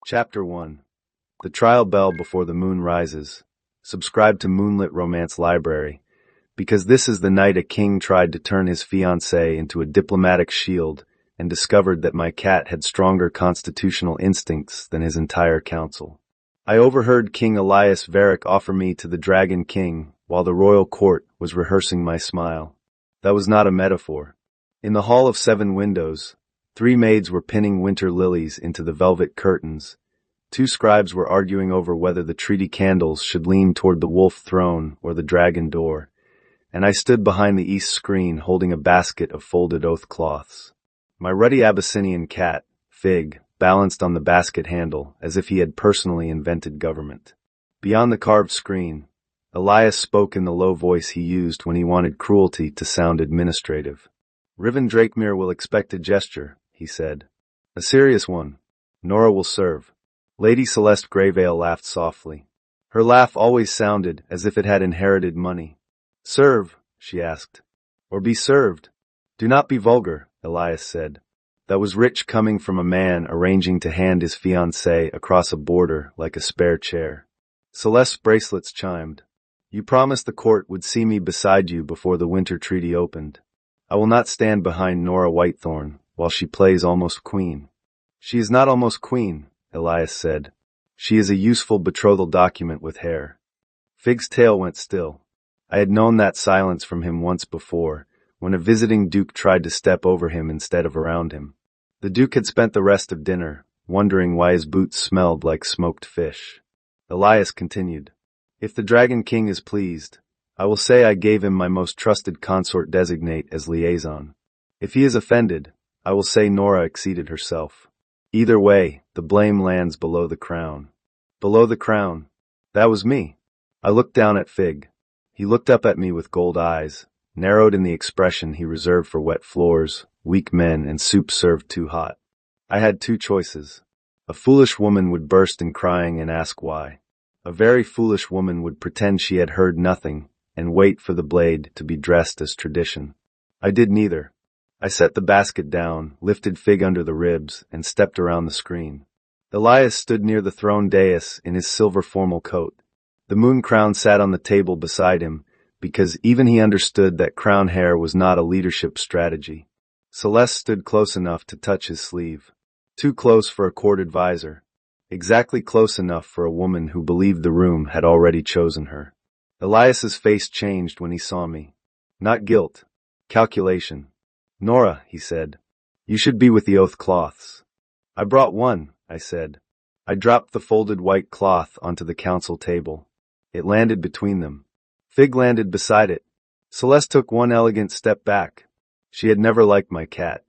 Chapter 1. The Trial Bell Before the Moon Rises. Subscribe to Moonlit Romance Library, because this is the night a king tried to turn his fiancée into a diplomatic shield and discovered that my cat had stronger constitutional instincts than his entire council. I overheard King Elias Varric offer me to the Dragon King while the royal court was rehearsing my smile. That was not a metaphor. In the Hall of Seven Windows, 3 maids were pinning winter lilies into the velvet curtains. 2 scribes were arguing over whether the treaty candles should lean toward the wolf throne or the dragon door, and I stood behind the east screen holding a basket of folded oath cloths. My ruddy Abyssinian cat, Fig, balanced on the basket handle as if he had personally invented government. Beyond the carved screen, Elias spoke in the low voice he used when he wanted cruelty to sound administrative. Riven Drakemere will expect a gesture, he said. A serious one. Nora will serve. Lady Celeste Greyveil laughed softly. Her laugh always sounded as if it had inherited money. Serve, she asked. Or be served. Do not be vulgar, Elias said. That was rich coming from a man arranging to hand his fiancée across a border like a spare chair. Celeste's bracelets chimed. You promised the court would see me beside you before the winter treaty opened. I will not stand behind Nora Whitethorn while she plays almost queen. She is not almost queen, Elias said. She is a useful betrothal document with hair. Fig's tail went still. I had known that silence from him once before, when a visiting duke tried to step over him instead of around him. The duke had spent the rest of dinner, wondering why his boots smelled like smoked fish. Elias continued. If the Dragon King is pleased, I will say I gave him my most trusted consort designate as liaison. If he is offended, I will say Nora exceeded herself. Either way, the blame lands below the crown. Below the crown. That was me. I looked down at Fig. He looked up at me with gold eyes, narrowed in the expression he reserved for wet floors, weak men, and soup served too hot. I had 2 choices. A foolish woman would burst in crying and ask why. A very foolish woman would pretend she had heard nothing and wait for the blade to be dressed as tradition. I did neither. I set the basket down, lifted Fig under the ribs, and stepped around the screen. Elias stood near the throne dais in his silver formal coat. The moon crown sat on the table beside him, because even he understood that crown hair was not a leadership strategy. Celeste stood close enough to touch his sleeve. Too close for a court advisor. Exactly close enough for a woman who believed the room had already chosen her. Elias's face changed when he saw me. Not guilt. Calculation. Nora, he said. You should be with the oath cloths. I brought one, I said. I dropped the folded white cloth onto the council table. It landed between them. Fig landed beside it. Celeste took one elegant step back. She had never liked my cat.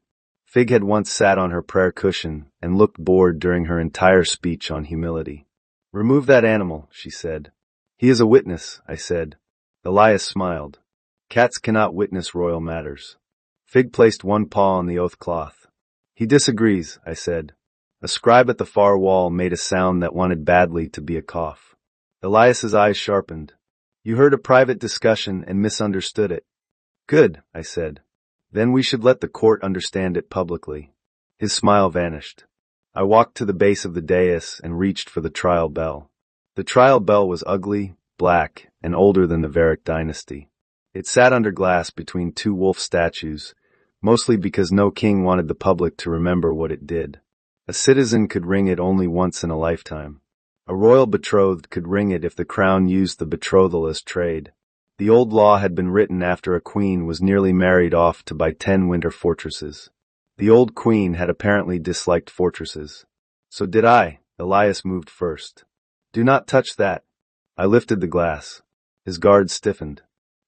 Fig had once sat on her prayer cushion and looked bored during her entire speech on humility. Remove that animal, she said. He is a witness, I said. Elias smiled. Cats cannot witness royal matters. Fig placed one paw on the oath cloth. He disagrees, I said. A scribe at the far wall made a sound that wanted badly to be a cough. Elias's eyes sharpened. You heard a private discussion and misunderstood it. Good, I said. Then we should let the court understand it publicly. His smile vanished. I walked to the base of the dais and reached for the trial bell. The trial bell was ugly, black, and older than the Varric dynasty. It sat under glass between 2 wolf statues, mostly because no king wanted the public to remember what it did. A citizen could ring it only once in a lifetime. A royal betrothed could ring it if the crown used the betrothal as trade. The old law had been written after a queen was nearly married off to buy 10 winter fortresses. The old queen had apparently disliked fortresses. So did I. Elias moved first. Do not touch that. I lifted the glass. His guard stiffened.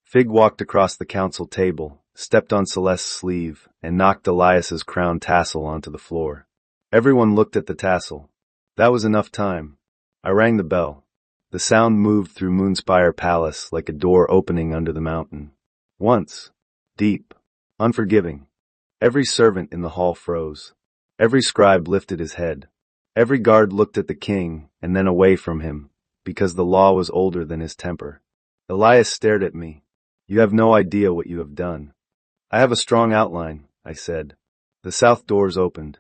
Fig walked across the council table, stepped on Celeste's sleeve, and knocked Elias's crown tassel onto the floor. Everyone looked at the tassel. That was enough time. I rang the bell. The sound moved through Moonspire Palace like a door opening under the mountain. Once. Deep. Unforgiving. Every servant in the hall froze. Every scribe lifted his head. Every guard looked at the king and then away from him, because the law was older than his temper. Elias stared at me. You have no idea what you have done. I have a strong outline, I said. The south doors opened.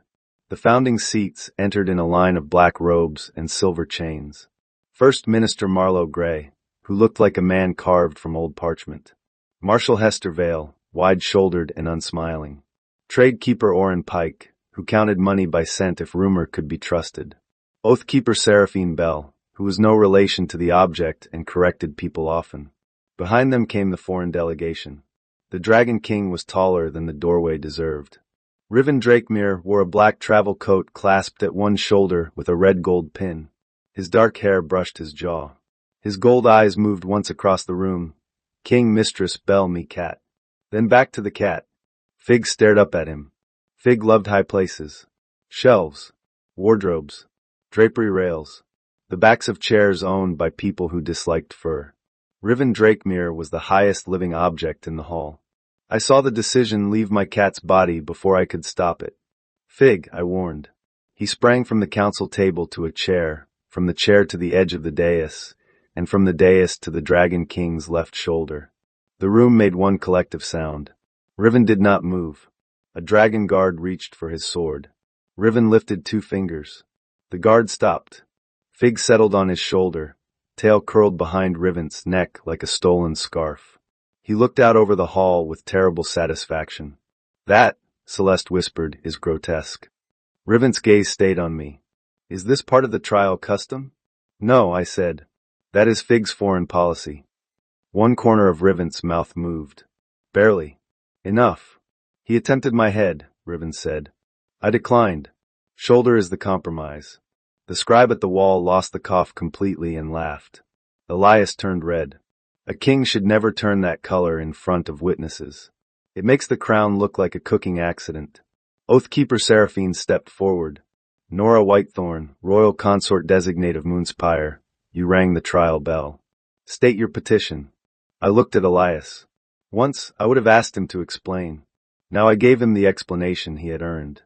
The founding seats entered in a line of black robes and silver chains. First Minister Marlowe Gray, who looked like a man carved from old parchment. Marshal Hester Vale, wide-shouldered and unsmiling. Trade-keeper Orrin Pike, who counted money by cent if rumor could be trusted. Oath-keeper Seraphine Bell, who was no relation to the object and corrected people often. Behind them came the foreign delegation. The Dragon King was taller than the doorway deserved. Riven Drakemere wore a black travel coat clasped at one shoulder with a red gold pin. His dark hair brushed his jaw. His gold eyes moved once across the room. King, Mistress, Bell, me cat. Then back to the cat. Fig stared up at him. Fig loved high places. Shelves. Wardrobes. Drapery rails. The backs of chairs owned by people who disliked fur. Riven Drakemere was the highest living object in the hall. I saw the decision leave my cat's body before I could stop it. Fig, I warned. He sprang from the council table to a chair, from the chair to the edge of the dais, and from the dais to the Dragon King's left shoulder. The room made one collective sound. Riven did not move. A dragon guard reached for his sword. Riven lifted 2 fingers. The guard stopped. Fig settled on his shoulder, tail curled behind Riven's neck like a stolen scarf. He looked out over the hall with terrible satisfaction. That, Celeste whispered, is grotesque. Riven's gaze stayed on me. Is this part of the trial custom? No, I said. That is Fig's foreign policy. One corner of Riven's mouth moved. Barely. Enough. He attempted my head, Riven said. I declined. Shoulder is the compromise. The scribe at the wall lost the cough completely and laughed. Elias turned red. A king should never turn that color in front of witnesses. It makes the crown look like a cooking accident. Oathkeeper Seraphine stepped forward. Nora Whitethorn, royal consort designate of Moonspire, you rang the trial bell. State your petition. I looked at Elias. Once, I would have asked him to explain. Now I gave him the explanation he had earned.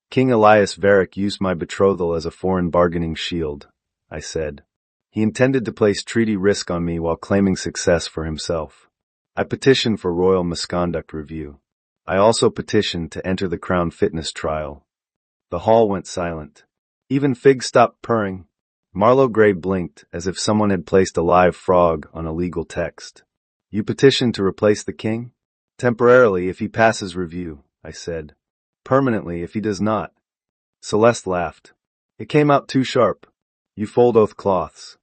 King Elias Varric used my betrothal as a foreign bargaining shield, I said. He intended to place treaty risk on me while claiming success for himself. I petitioned for royal misconduct review. I also petitioned to enter the crown fitness trial. The hall went silent. Even Fig stopped purring. Marlowe Gray blinked as if someone had placed a live frog on a legal text. You petitioned to replace the king? Temporarily if he passes review, I said. Permanently if he does not. Celeste laughed. It came out too sharp. You fold oath cloths.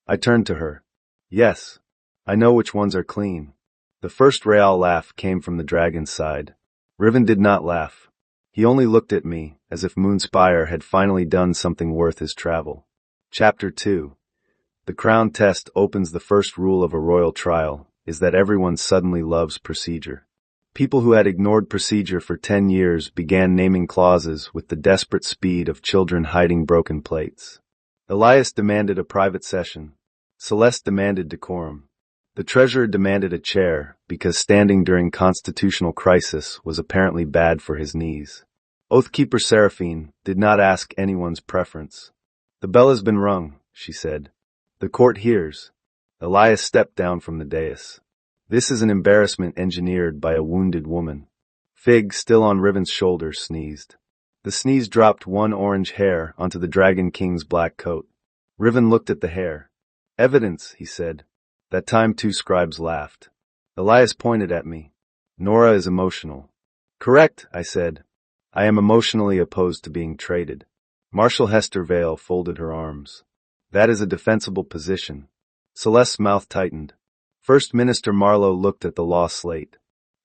I turned to her. Yes. I know which ones are clean. The first Real laugh came from the dragon's side. Riven did not laugh. He only looked at me, as if Moonspire had finally done something worth his travel. Chapter 2. The crown test opens. The first rule of a royal trial is that everyone suddenly loves procedure. People who had ignored procedure for 10 years began naming clauses with the desperate speed of children hiding broken plates. Elias demanded a private session. Celeste demanded decorum. The treasurer demanded a chair because standing during constitutional crisis was apparently bad for his knees. Oathkeeper Seraphine did not ask anyone's preference. The bell has been rung, she said. The court hears. Elias stepped down from the dais. This is an embarrassment engineered by a wounded woman. Fig, still on Riven's shoulder, sneezed. The sneeze dropped one orange hair onto the Dragon King's black coat. Riven looked at the hair. Evidence, he said. That time 2 scribes laughed. Elias pointed at me. Nora is emotional. Correct, I said. I am emotionally opposed to being traded. Marshal Hester Vale folded her arms. That is a defensible position. Celeste's mouth tightened. First Minister Marlowe looked at the law slate.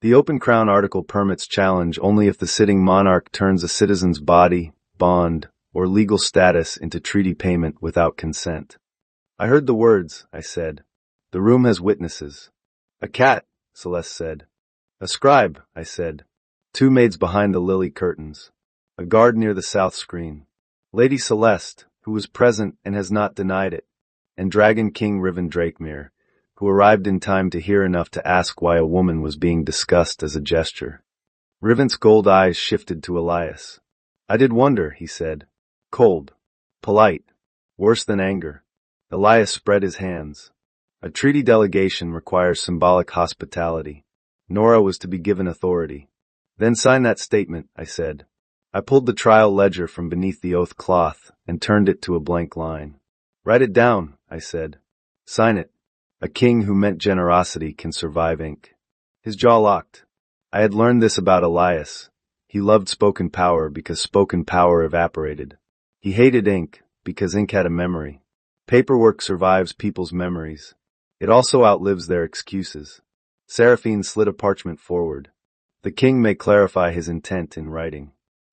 The Open Crown article permits challenge only if the sitting monarch turns a citizen's body, bond, or legal status into treaty payment without consent. I heard the words, I said. The room has witnesses. A cat, Celeste said. A scribe, I said. 2 maids behind the lily curtains. A guard near the south screen. Lady Celeste, who was present and has not denied it. And Dragon King Riven Drakemere, who arrived in time to hear enough to ask why a woman was being discussed as a gesture. Riven's gold eyes shifted to Elias. I did wonder, he said. Cold. Polite. Worse than anger. Elias spread his hands. A treaty delegation requires symbolic hospitality. Nora was to be given authority. Then sign that statement, I said. I pulled the trial ledger from beneath the oath cloth and turned it to a blank line. Write it down, I said. Sign it. A king who meant generosity can survive ink. His jaw locked. I had learned this about Elias. He loved spoken power because spoken power evaporated. He hated ink because ink had a memory. Paperwork survives people's memories. It also outlives their excuses. Seraphine slid a parchment forward. The king may clarify his intent in writing.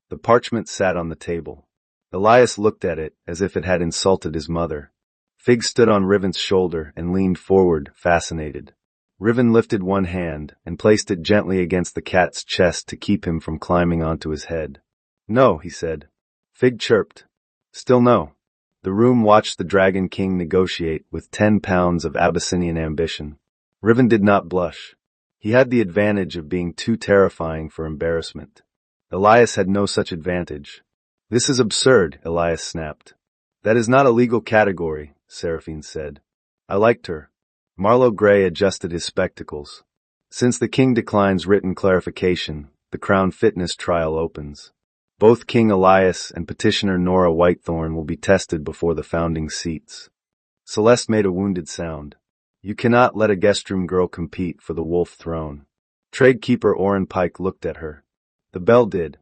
The parchment sat on the table. Elias looked at it as if it had insulted his mother. Fig stood on Riven's shoulder and leaned forward, fascinated. Riven lifted one hand and placed it gently against the cat's chest to keep him from climbing onto his head. No, he said. Fig chirped. Still no. The room watched the Dragon King negotiate with 10 pounds of Abyssinian ambition. Riven did not blush. He had the advantage of being too terrifying for embarrassment. Elias had no such advantage. This is absurd, Elias snapped. That is not a legal category, Seraphine said. I liked her. Marlowe Gray adjusted his spectacles. Since the king declines written clarification, the Crown Fitness trial opens. Both King Elias and petitioner Nora Whitethorn will be tested before the founding seats. Celeste made a wounded sound. You cannot let a guestroom girl compete for the wolf throne. Tradekeeper Oren Pike looked at her. The bell did.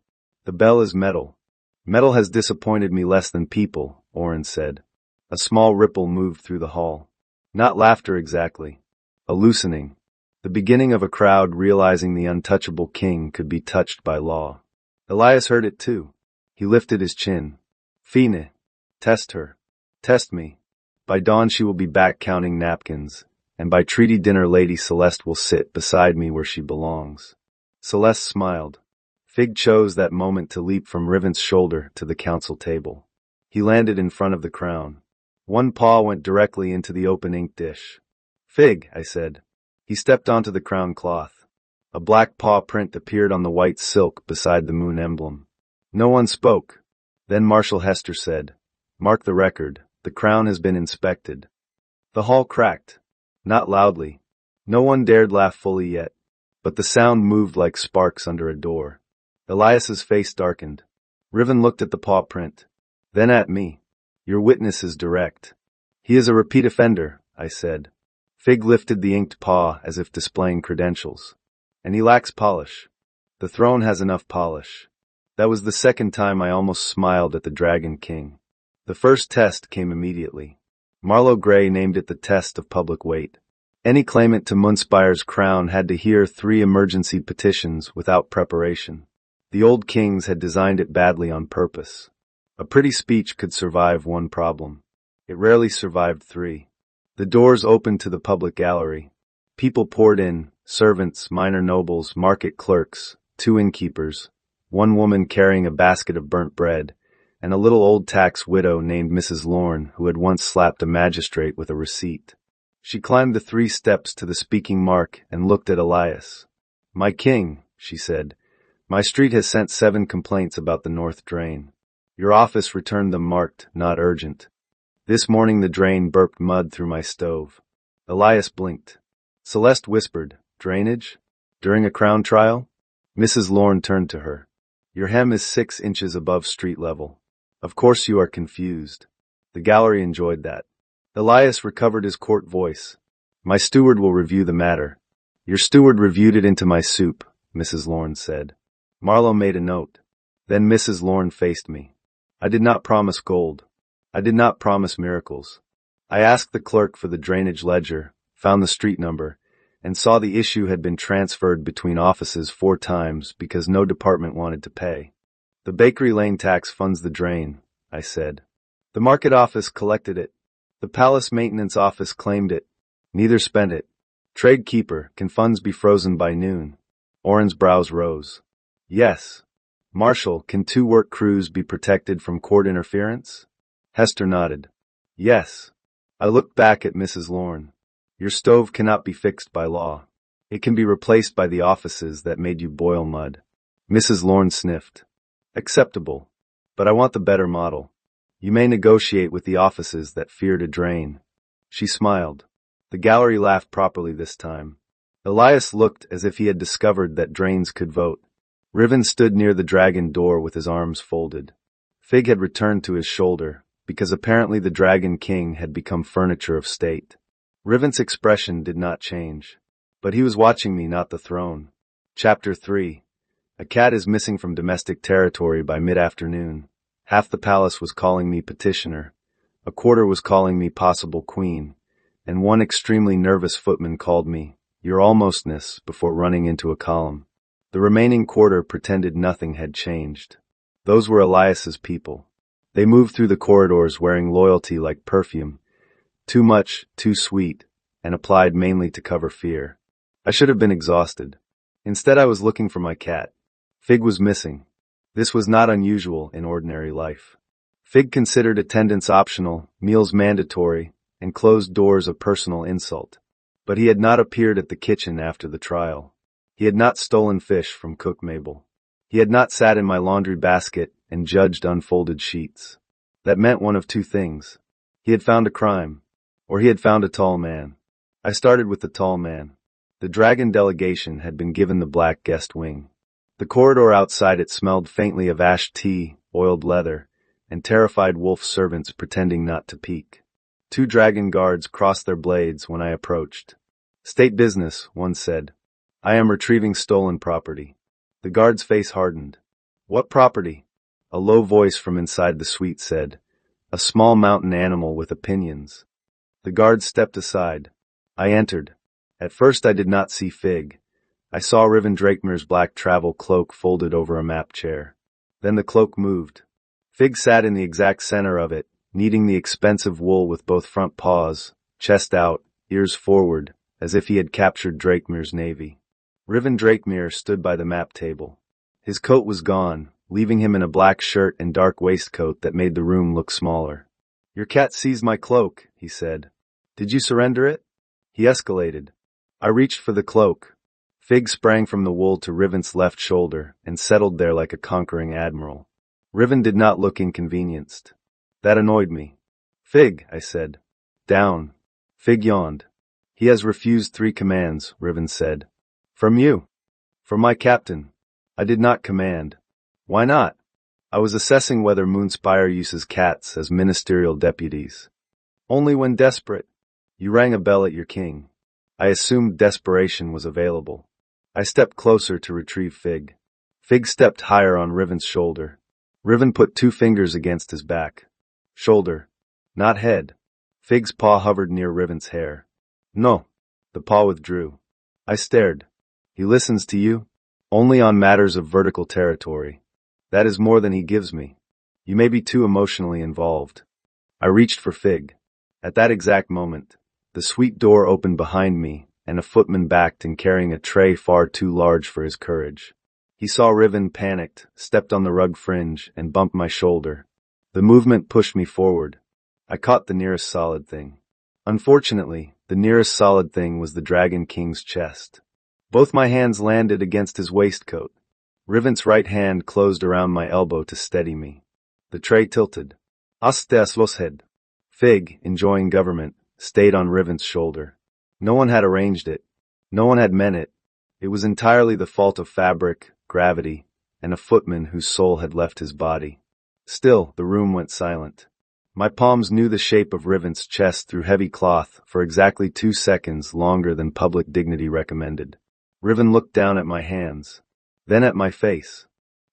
The bell is metal. Metal has disappointed me less than people, Oren said. A small ripple moved through the hall. Not laughter exactly. A loosening. The beginning of a crowd realizing the untouchable king could be touched by law. Elias heard it too. He lifted his chin. Fine. Test her. Test me. By dawn she will be back counting napkins, and by treaty dinner Lady Celeste will sit beside me where she belongs. Celeste smiled. Fig chose that moment to leap from Riven's shoulder to the council table. He landed in front of the crown. One paw went directly into the open ink dish. Fig, I said. He stepped onto the crown cloth. A black paw print appeared on the white silk beside the moon emblem. No one spoke. Then Marshal Hester said, Mark the record, the crown has been inspected. The hall cracked. Not loudly. No one dared laugh fully yet, but the sound moved like sparks under a door. Elias's face darkened. Riven looked at the paw print. Then at me. Your witness is direct. He is a repeat offender, I said. Fig lifted the inked paw as if displaying credentials. And he lacks polish. The throne has enough polish. That was the second time I almost smiled at the Dragon King. The first test came immediately. Marlowe Gray named it the test of public weight. Any claimant to Munspire's crown had to hear 3 emergency petitions without preparation. The old kings had designed it badly on purpose. A pretty speech could survive 1 problem. It rarely survived 3. The doors opened to the public gallery. People poured in, servants, minor nobles, market clerks, 2 innkeepers, 1 woman carrying a basket of burnt bread, and a little old tax widow named Mrs. Lorne who had once slapped a magistrate with a receipt. She climbed the 3 steps to the speaking mark and looked at Elias. My king, she said, my street has sent 7 complaints about the north drain. Your office returned them marked, not urgent. This morning the drain burped mud through my stove. Elias blinked. Celeste whispered, drainage? During a crown trial? Mrs. Lorne turned to her. Your hem is 6 inches above street level. Of course you are confused. The gallery enjoyed that. Elias recovered his court voice. My steward will review the matter. Your steward reviewed it into my soup, Mrs. Lorne said. Marlowe made a note. Then Mrs. Lorne faced me. I did not promise gold. I did not promise miracles. I asked the clerk for the drainage ledger, found the street number, and saw the issue had been transferred between offices 4 times because no department wanted to pay. The Bakery Lane tax funds the drain, I said. The market office collected it. The palace maintenance office claimed it. Neither spent it. Tradekeeper, can funds be frozen by noon? Oren's brows rose. Yes. Marshal, can 2 work crews be protected from court interference? Hester nodded. Yes. I looked back at Mrs. Lorne. Your stove cannot be fixed by law. It can be replaced by the offices that made you boil mud. Mrs. Lorne sniffed. Acceptable. But I want the better model. You may negotiate with the offices that feared a drain. She smiled. The gallery laughed properly this time. Elias looked as if he had discovered that drains could vote. Riven stood near the dragon door with his arms folded. Fig had returned to his shoulder, because apparently the Dragon King had become furniture of state. Riven's expression did not change. But he was watching me, not the throne. Chapter 3. A cat is missing from domestic territory by mid-afternoon. Half the palace was calling me petitioner. A quarter was calling me possible queen. And one extremely nervous footman called me, "Your Almostness," before running into a column. The remaining quarter pretended nothing had changed. Those were Elias's people. They moved through the corridors wearing loyalty like perfume, too much, too sweet, and applied mainly to cover fear. I should have been exhausted. Instead, I was looking for my cat. Fig was missing. This was not unusual in ordinary life. Fig considered attendance optional, meals mandatory, and closed doors a personal insult. But he had not appeared at the kitchen after the trial. He had not stolen fish from Cook Mabel. He had not sat in my laundry basket and judged unfolded sheets. That meant one of two things. He had found a crime, or he had found a tall man. I started with the tall man. The dragon delegation had been given the black guest wing. The corridor outside it smelled faintly of ash tea, oiled leather, and terrified wolf servants pretending not to peek. 2 dragon guards crossed their blades when I approached. "State business," one said. "I am retrieving stolen property." The guard's face hardened. "What property?" A low voice from inside the suite said, "A small mountain animal with opinions." The guard stepped aside. I entered. At first I did not see Fig. I saw Riven Drakemere's black travel cloak folded over a map chair. Then the cloak moved. Fig sat in the exact center of it, kneading the expensive wool with both front paws, chest out, ears forward, as if he had captured Drakemere's navy. Riven Drakemere stood by the map table. His coat was gone, leaving him in a black shirt and dark waistcoat that made the room look smaller. "Your cat seized my cloak," he said. "Did you surrender it?" He escalated. I reached for the cloak. Fig sprang from the wool to Riven's left shoulder and settled there like a conquering admiral. Riven did not look inconvenienced. That annoyed me. "Fig," I said. "Down." Fig yawned. "He has refused 3 commands," Riven said. "From you?" "From my captain." I did not command. "Why not?" I was assessing whether Moonspire uses cats as ministerial deputies. "Only when desperate." "You rang a bell at your king." I assumed desperation was available. I stepped closer to retrieve Fig. Fig stepped higher on Riven's shoulder. Riven put 2 fingers against his back. "Shoulder, not head." Fig's paw hovered near Riven's hair. "No." The paw withdrew. I stared. "He listens to you?" "Only on matters of vertical territory. That is more than he gives me. You may be too emotionally involved." I reached for Fig. At that exact moment, the suite door opened behind me, and a footman backed in carrying a tray far too large for his courage. He saw Riven, panicked, stepped on the rug fringe, and bumped my shoulder. The movement pushed me forward. I caught the nearest solid thing. Unfortunately, the nearest solid thing was the Dragon King's chest. Both my hands landed against his waistcoat. Riven's right hand closed around my elbow to steady me. The tray tilted. "Astes los head." Fig, enjoying government, stayed on Riven's shoulder. No one had arranged it. No one had meant it. It was entirely the fault of fabric, gravity, and a footman whose soul had left his body. Still, the room went silent. My palms knew the shape of Riven's chest through heavy cloth for exactly 2 seconds longer than public dignity recommended. Riven looked down at my hands, then at my face.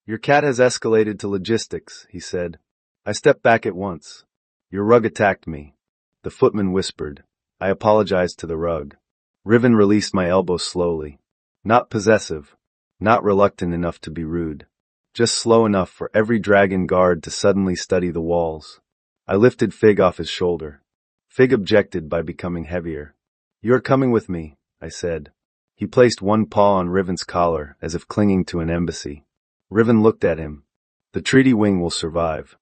"Your cat has escalated to logistics," he said. I stepped back at once. "Your rug attacked me." The footman whispered. I apologized to the rug. Riven released my elbow slowly. Not possessive, not reluctant enough to be rude. Just slow enough for every dragon guard to suddenly study the walls. I lifted Fig off his shoulder. Fig objected by becoming heavier. "You're coming with me," I said. He placed one paw on Riven's collar as if clinging to an embassy. Riven looked at him. "The treaty wing will survive."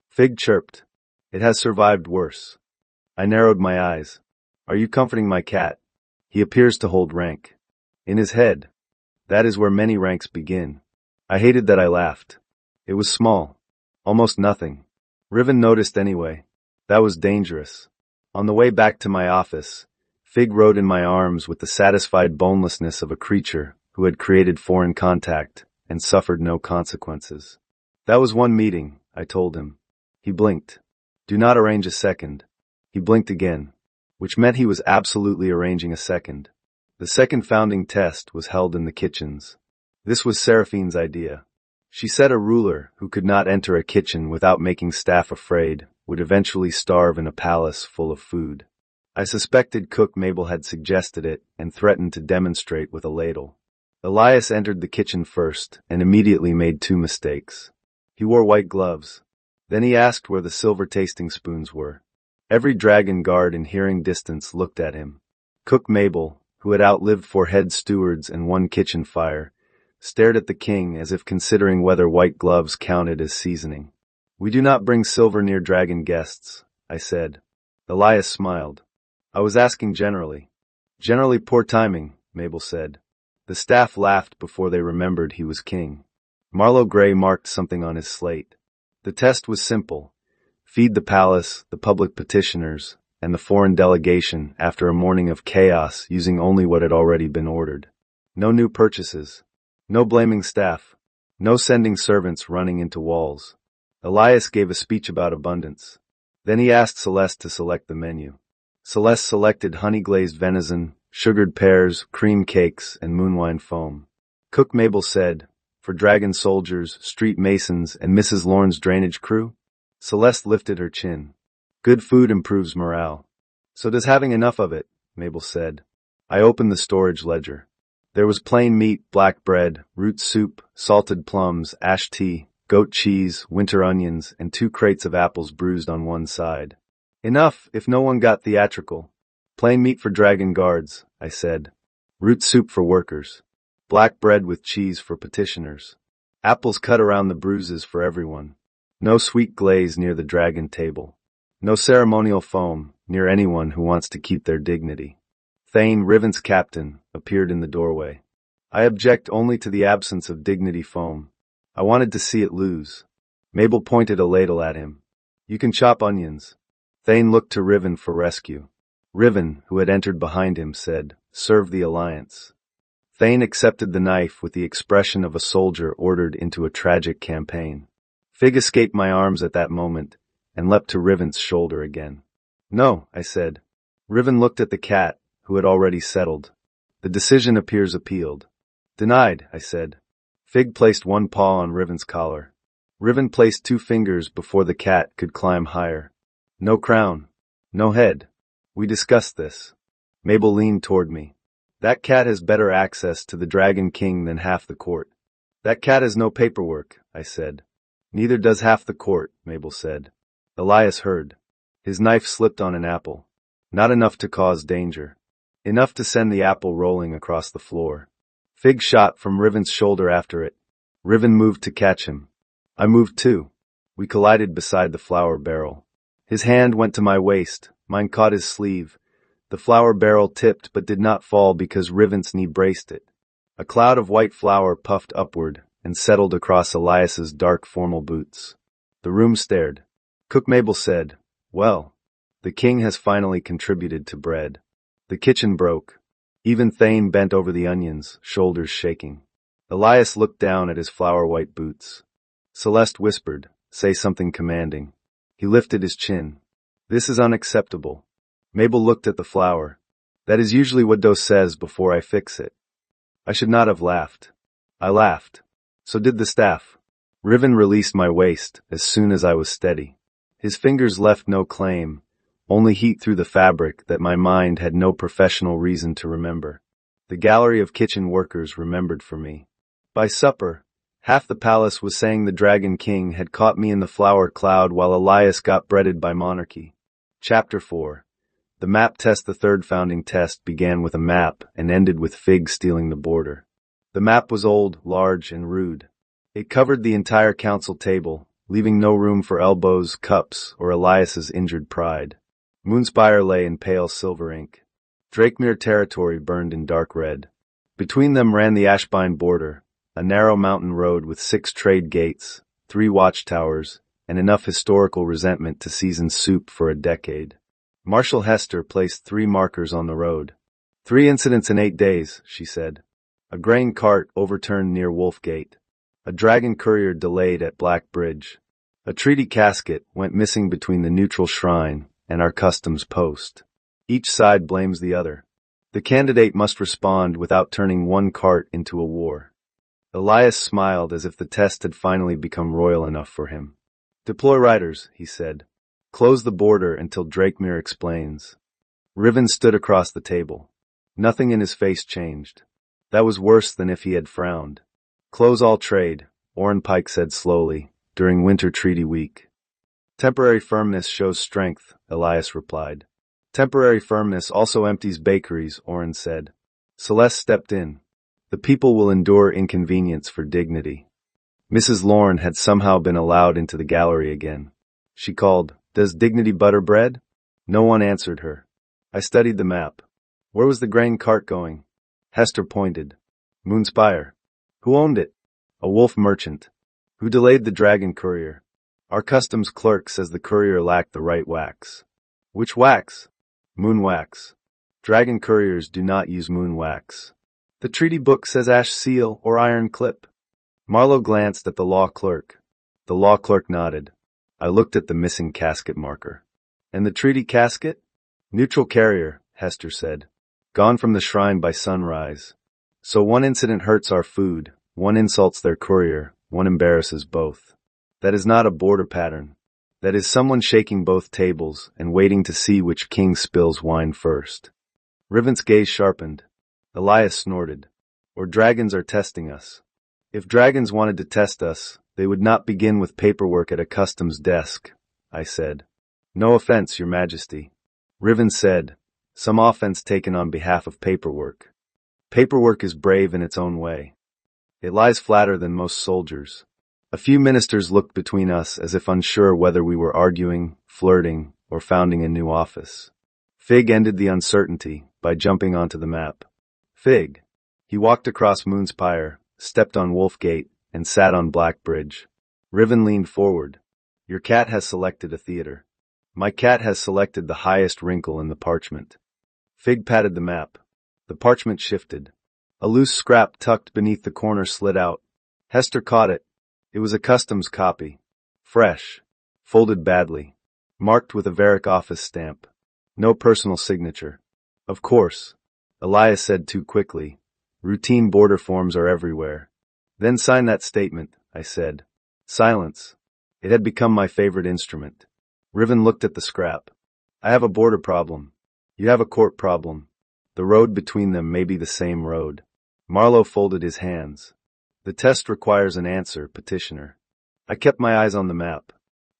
Fig chirped. "It has survived worse." I narrowed my eyes. "Are you comforting my cat?" "He appears to hold rank." "In his head." "That is where many ranks begin." I hated that I laughed. It was small. Almost nothing. Riven noticed anyway. That was dangerous. On the way back to my office, Fig rode in my arms with the satisfied bonelessness of a creature who had created foreign contact and suffered no consequences. That was one meeting, I told him. He blinked. Do not arrange a second. He blinked again, which meant he was absolutely arranging a second. The second founding test was held in the kitchens. This was Seraphine's idea. She said a ruler who could not enter a kitchen without making staff afraid would eventually starve in a palace full of food. I suspected Cook Mabel had suggested it and threatened to demonstrate with a ladle. Elias entered the kitchen first and immediately made 2 mistakes. He wore white gloves. Then he asked where the silver tasting spoons were. Every dragon guard in hearing distance looked at him. Cook Mabel, who had outlived 4 head stewards and 1 kitchen fire, stared at the king as if considering whether white gloves counted as seasoning. We do not bring silver near dragon guests, I said. Elias smiled. I was asking generally. Generally poor timing, Mabel said. The staff laughed before they remembered he was king. Marlowe Gray marked something on his slate. The test was simple. Feed the palace, the public petitioners, and the foreign delegation after a morning of chaos using only what had already been ordered. No new purchases. No blaming staff. No sending servants running into walls. Elias gave a speech about abundance. Then he asked Celeste to select the menu. Celeste selected honey-glazed venison, sugared pears, cream cakes, and moonwine foam. Cook Mabel said, for dragon soldiers, street masons, and Mrs. Lorne's drainage crew? Celeste lifted her chin. Good food improves morale. So does having enough of it, Mabel said. I opened the storage ledger. There was plain meat, black bread, root soup, salted plums, ash tea, goat cheese, winter onions, and 2 crates of apples bruised on one side. Enough, if no one got theatrical. Plain meat for dragon guards, I said. Root soup for workers. Black bread with cheese for petitioners. Apples cut around the bruises for everyone. No sweet glaze near the dragon table. No ceremonial foam near anyone who wants to keep their dignity. Thane, Riven's captain, appeared in the doorway. I object only to the absence of dignity foam. I wanted to see it lose. Mabel pointed a ladle at him. You can chop onions. Thane looked to Riven for rescue. Riven, who had entered behind him, said, serve the alliance. Thane accepted the knife with the expression of a soldier ordered into a tragic campaign. Fig escaped my arms at that moment and leapt to Riven's shoulder again. No, I said. Riven looked at the cat, who had already settled. The decision appears appealed. Denied, I said. Fig placed 1 paw on Riven's collar. Riven placed 2 fingers before the cat could climb higher. No crown. No head. We discussed this. Mabel leaned toward me. That cat has better access to the Dragon King than half the court. That cat has no paperwork, I said. Neither does half the court, Mabel said. Elias heard. His knife slipped on an apple. Not enough to cause danger. Enough to send the apple rolling across the floor. Fig shot from Riven's shoulder after it. Riven moved to catch him. I moved too. We collided beside the flour barrel. His hand went to my waist. Mine caught his sleeve. The flour barrel tipped but did not fall because Riven's knee braced it. A cloud of white flour puffed upward and settled across Elias's dark formal boots. The room stared. Cook Mabel said, well, the king has finally contributed to bread. The kitchen broke. Even Thane bent over the onions, shoulders shaking. Elias looked down at his flour-white boots. Celeste whispered, say something commanding. He lifted his chin. This is unacceptable. Mabel looked at the flour. That is usually what Doe says before I fix it. I should not have laughed. I laughed. So did the staff. Riven released my waist as soon as I was steady. His fingers left no claim, only heat through the fabric that my mind had no professional reason to remember. The gallery of kitchen workers remembered for me. By supper, half the palace was saying the Dragon King had caught me in the flour cloud while Elias got breaded by monarchy. Chapter 4. The map test. The third founding test began with a map and ended with Fig stealing the border. The map was old, large, and rude. It covered the entire council table, leaving no room for elbows, cups, or Elias's injured pride. Moonspire lay in pale silver ink. Drakemere territory burned in dark red. Between them ran the Ashbine border, a narrow mountain road with 6 trade gates, 3 watchtowers, and enough historical resentment to season soup for a decade. Marshal Hester placed 3 markers on the road. 3 incidents in 8 days, she said. A grain cart overturned near Wolf Gate. A dragon courier delayed at Black Bridge. A treaty casket went missing between the neutral shrine and our customs post. Each side blames the other. The candidate must respond without turning one cart into a war. Elias smiled as if the test had finally become royal enough for him. Deploy riders, he said. Close the border until Drakemere explains. Riven stood across the table. Nothing in his face changed. That was worse than if he had frowned. Close all trade, Orrin Pike said slowly, during Winter Treaty Week. Temporary firmness shows strength, Elias replied. Temporary firmness also empties bakeries, Orrin said. Celeste stepped in. The people will endure inconvenience for dignity. Mrs. Lorne had somehow been allowed into the gallery again. She called, Does dignity butter bread? No one answered her. I studied the map. Where was the grain cart going? Hester pointed. Moonspire. Who owned it? A wolf merchant. Who delayed the dragon courier? Our customs clerk says the courier lacked the right wax. Which wax? Moon wax. Dragon couriers do not use moon wax. The treaty book says ash seal or iron clip. Marlowe glanced at the law clerk. The law clerk nodded. I looked at the missing casket marker. And the treaty casket? Neutral carrier, Hester said. Gone from the shrine by sunrise. So one incident hurts our food, one insults their courier, one embarrasses both. That is not a border pattern. That is someone shaking both tables and waiting to see which king spills wine first. Riven's gaze sharpened. Elias snorted. Or dragons are testing us. If dragons wanted to test us, they would not begin with paperwork at a customs desk, I said. No offense, Your Majesty. Riven said, some offense taken on behalf of paperwork. Paperwork is brave in its own way. It lies flatter than most soldiers. A few ministers looked between us as if unsure whether we were arguing, flirting, or founding a new office. Fig ended the uncertainty by jumping onto the map. Fig. He walked across Moonspire, stepped on Wolf Gate, and sat on Black Bridge. Riven leaned forward. Your cat has selected a theater. My cat has selected the highest wrinkle in the parchment. Fig patted the map. The parchment shifted. A loose scrap tucked beneath the corner slid out. Hester caught it. It was a customs copy. Fresh. Folded badly. Marked with a Varick office stamp. No personal signature. Of course. Elias said too quickly. Routine border forms are everywhere. Then sign that statement, I said. Silence. It had become my favorite instrument. Riven looked at the scrap. I have a border problem. You have a court problem. The road between them may be the same road. Marlowe folded his hands. The test requires an answer, petitioner. I kept my eyes on the map.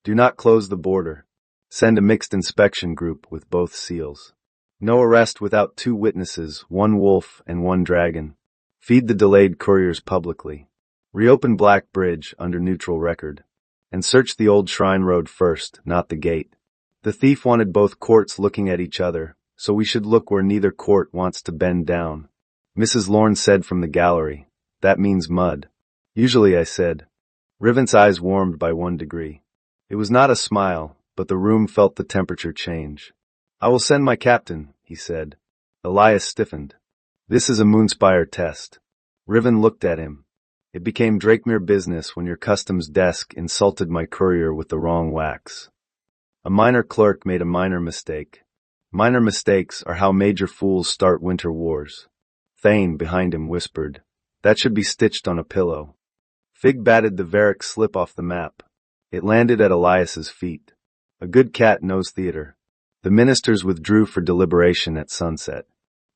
Do not close the border. Send a mixed inspection group with both seals. No arrest without 2 witnesses, 1 wolf and 1 dragon. Feed the delayed couriers publicly. Reopen Black Bridge under neutral record. And search the old shrine road first, not the gate. The thief wanted both courts looking at each other, so we should look where neither court wants to bend down. Mrs. Lorne said from the gallery, that means mud. Usually, I said. Riven's eyes warmed by 1 degree. It was not a smile, but the room felt the temperature change. I will send my captain, he said. Elias stiffened. This is a Moonspire test. Riven looked at him. It became Drakemere business when your customs desk insulted my courier with the wrong wax. A minor clerk made a minor mistake. Minor mistakes are how major fools start winter wars. Thane, behind him, whispered. That should be stitched on a pillow. Fig batted the Varick slip off the map. It landed at Elias's feet. A good cat knows theater. The ministers withdrew for deliberation at sunset.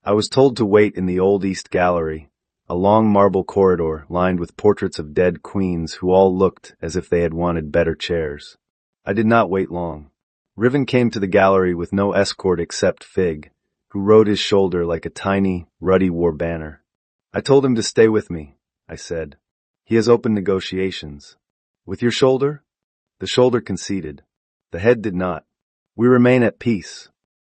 I was told to wait in the Old East Gallery, a long marble corridor lined with portraits of dead queens who all looked as if they had wanted better chairs. I did not wait long. Riven came to the gallery with no escort except Fig, who rode his shoulder like a tiny, ruddy war banner. I told him to stay with me, I said. He has opened negotiations. With your shoulder? The shoulder conceded. The head did not. We remain at peace.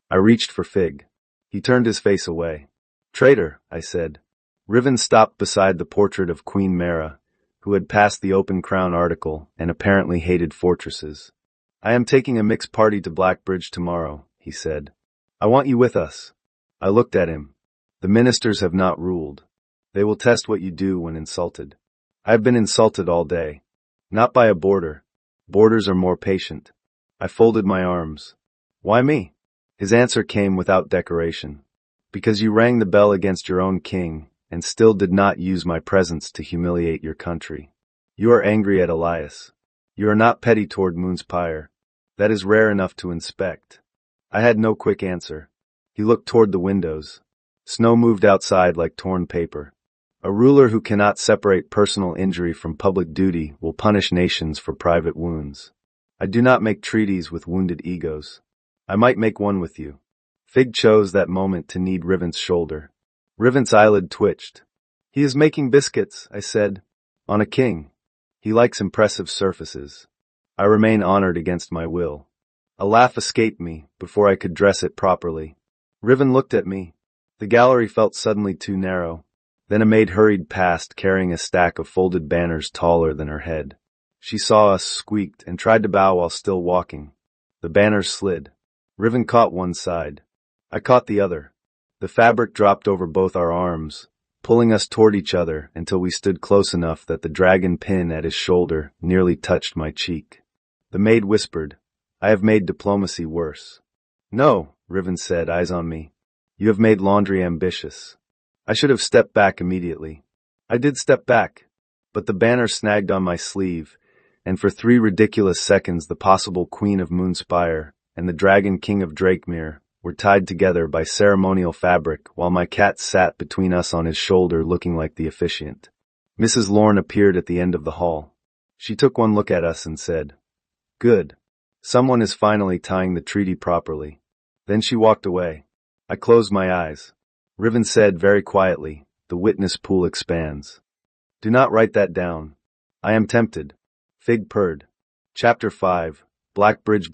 I reached for Fig. He turned his face away. Traitor, I said. Riven stopped beside the portrait of Queen Mara, who had passed the Open Crown article and apparently hated fortresses. I am taking a mixed party to Black Bridge tomorrow, he said. I want you with us. I looked at him. The ministers have not ruled. They will test what you do when insulted. I have been insulted all day. Not by a boarder. Boarders are more patient. I folded my arms. Why me? His answer came without decoration. Because you rang the bell against your own king, and still did not use my presence to humiliate your country. You are angry at Elias. You are not petty toward Moonspire. That is rare enough to inspect. I had no quick answer. He looked toward the windows. Snow moved outside like torn paper. A ruler who cannot separate personal injury from public duty will punish nations for private wounds. I do not make treaties with wounded egos. I might make one with you. Fig chose that moment to knead Riven's shoulder. Riven's eyelid twitched. He is making biscuits, I said. On a king. He likes impressive surfaces. I remain honored against my will. A laugh escaped me before I could dress it properly. Riven looked at me. The gallery felt suddenly too narrow. Then a maid hurried past carrying a stack of folded banners taller than her head. She saw us, squeaked, and tried to bow while still walking. The banners slid. Riven caught one side. I caught the other. The fabric dropped over both our arms, pulling us toward each other until we stood close enough that the dragon pin at his shoulder nearly touched my cheek. The maid whispered, I have made diplomacy worse. No, Riven said, eyes on me. You have made laundry ambitious. I should have stepped back immediately. I did step back, but the banner snagged on my sleeve, and for 3 ridiculous seconds the possible Queen of Moonspire and the Dragon King of Drakemere were tied together by ceremonial fabric while my cat sat between us on his shoulder looking like the officiant. Mrs. Lorne appeared at the end of the hall. She took one look at us and said, Good. Someone is finally tying the treaty properly. Then she walked away. I closed my eyes. Riven said very quietly, the witness pool expands. Do not write that down. I am tempted. Fig purred. Chapter 5. Black Bridge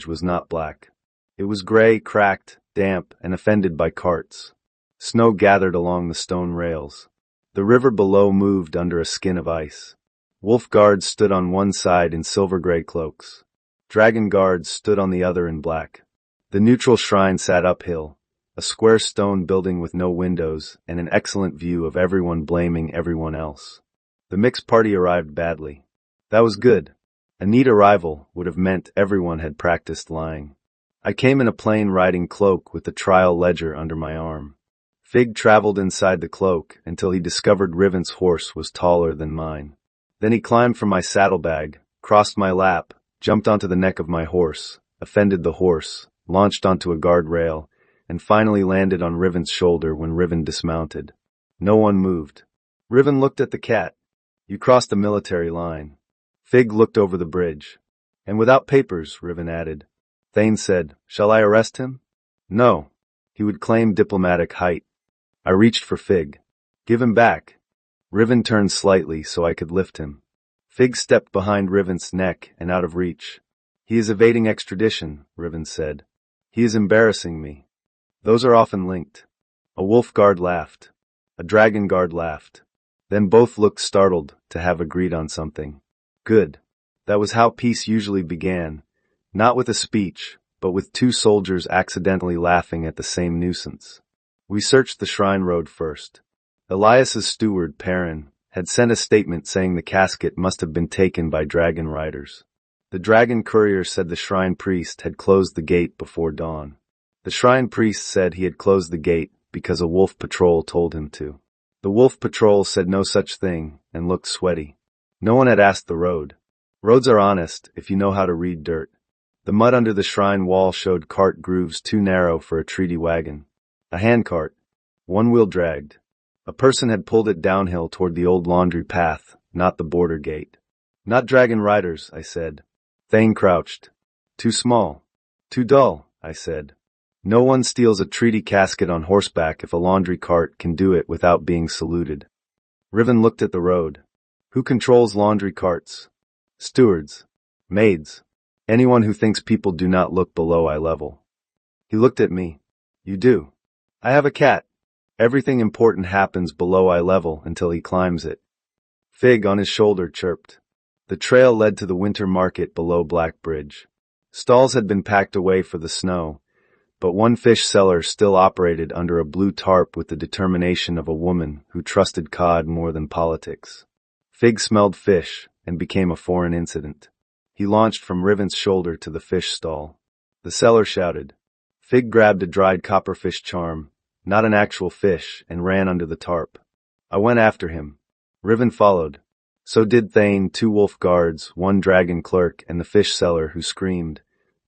was not black. It was gray, cracked, damp, and offended by carts. Snow gathered along the stone rails. The river below moved under a skin of ice. Wolf guards stood on one side in silver-gray cloaks. Dragon guards stood on the other in black. The neutral shrine sat uphill, a square stone building with no windows and an excellent view of everyone blaming everyone else. The mixed party arrived badly. That was good. A neat arrival would have meant everyone had practiced lying. I came in a plain riding cloak with the trial ledger under my arm. Fig traveled inside the cloak until he discovered Riven's horse was taller than mine. Then he climbed from my saddlebag, crossed my lap, jumped onto the neck of my horse, offended the horse, launched onto a guardrail, and finally landed on Riven's shoulder when Riven dismounted. No one moved. Riven looked at the cat. You crossed the military line. Fig looked over the bridge. And without papers, Riven added. Thane said, Shall I arrest him? No. He would claim diplomatic height. I reached for Fig. Give him back. Riven turned slightly so I could lift him. Fig stepped behind Riven's neck and out of reach. He is evading extradition, Riven said. He is embarrassing me. Those are often linked. A wolf guard laughed. A dragon guard laughed. Then both looked startled to have agreed on something. Good. That was how peace usually began, not with a speech, but with 2 soldiers accidentally laughing at the same nuisance. We searched the shrine road first. Elias's steward, Perrin, had sent a statement saying the casket must have been taken by dragon riders. The dragon courier said the shrine priest had closed the gate before dawn. The shrine priest said he had closed the gate because a wolf patrol told him to. The wolf patrol said no such thing and looked sweaty. No one had asked the road. Roads are honest if you know how to read dirt. The mud under the shrine wall showed cart grooves too narrow for a treaty wagon. A handcart. One wheel dragged. A person had pulled it downhill toward the old laundry path, not the border gate. Not dragon riders, I said. Thane crouched. Too small. Too dull, I said. No one steals a treaty casket on horseback if a laundry cart can do it without being saluted. Riven looked at the road. Who controls laundry carts? Stewards. Maids. Anyone who thinks people do not look below eye level. He looked at me. You do. I have a cat. Everything important happens below eye level until he climbs it. Fig on his shoulder chirped. The trail led to the winter market below Black Bridge. Stalls had been packed away for the snow, but one fish seller still operated under a blue tarp with the determination of a woman who trusted cod more than politics. Fig smelled fish and became a foreign incident. He launched from Riven's shoulder to the fish stall. The seller shouted. Fig grabbed a dried copperfish charm, not an actual fish, and ran under the tarp. I went after him. Riven followed. So did Thane, 2 wolf guards, 1 dragon clerk, and the fish seller, who screamed,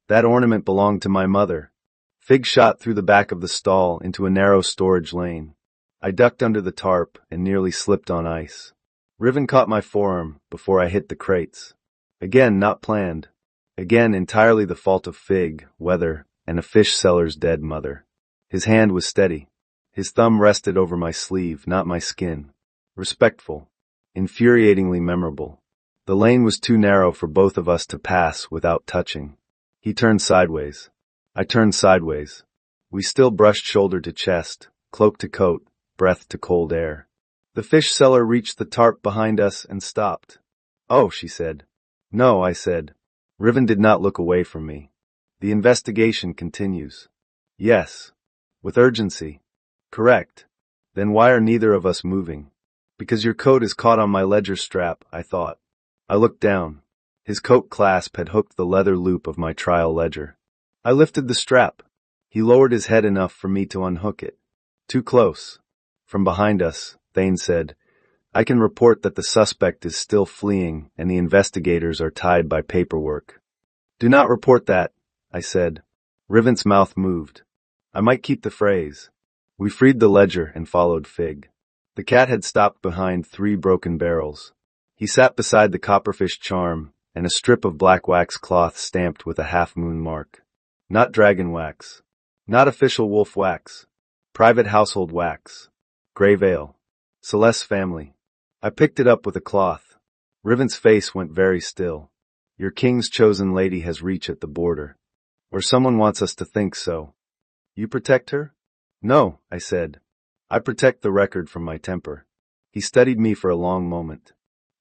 "That ornament belonged to my mother." Fig shot through the back of the stall into a narrow storage lane. I ducked under the tarp and nearly slipped on ice. Riven caught my forearm before I hit the crates. Again, not planned. Again, entirely the fault of Fig, weather, and a fish seller's dead mother. His hand was steady. His thumb rested over my sleeve, not my skin. Respectful. Infuriatingly memorable. The lane was too narrow for both of us to pass without touching. He turned sideways. I turned sideways. We still brushed shoulder to chest, cloak to coat, breath to cold air. The fish seller reached the tarp behind us and stopped. "Oh," she said. "No," I said. Riven did not look away from me. "The investigation continues." "Yes." "With urgency." "Correct." "Then why are neither of us moving?" "Because your coat is caught on my ledger strap," I thought. I looked down. His coat clasp had hooked the leather loop of my trial ledger. I lifted the strap. He lowered his head enough for me to unhook it. "Too close." From behind us, Thane said, "I can report that the suspect is still fleeing and the investigators are tied by paperwork." "Do not report that," I said. Riven's mouth moved. I might keep the phrase. We freed the ledger and followed Fig. The cat had stopped behind 3 broken barrels. He sat beside the copperfish charm and a strip of black wax cloth stamped with a half-moon mark. Not dragon wax. Not official wolf wax. Private household wax. Grey Vale. Celeste's family. I picked it up with a cloth. Riven's face went very still. "Your king's chosen lady has reached at the border. Or someone wants us to think so." "You protect her?" "No," I said. "I protect the record from my temper." He studied me for a long moment.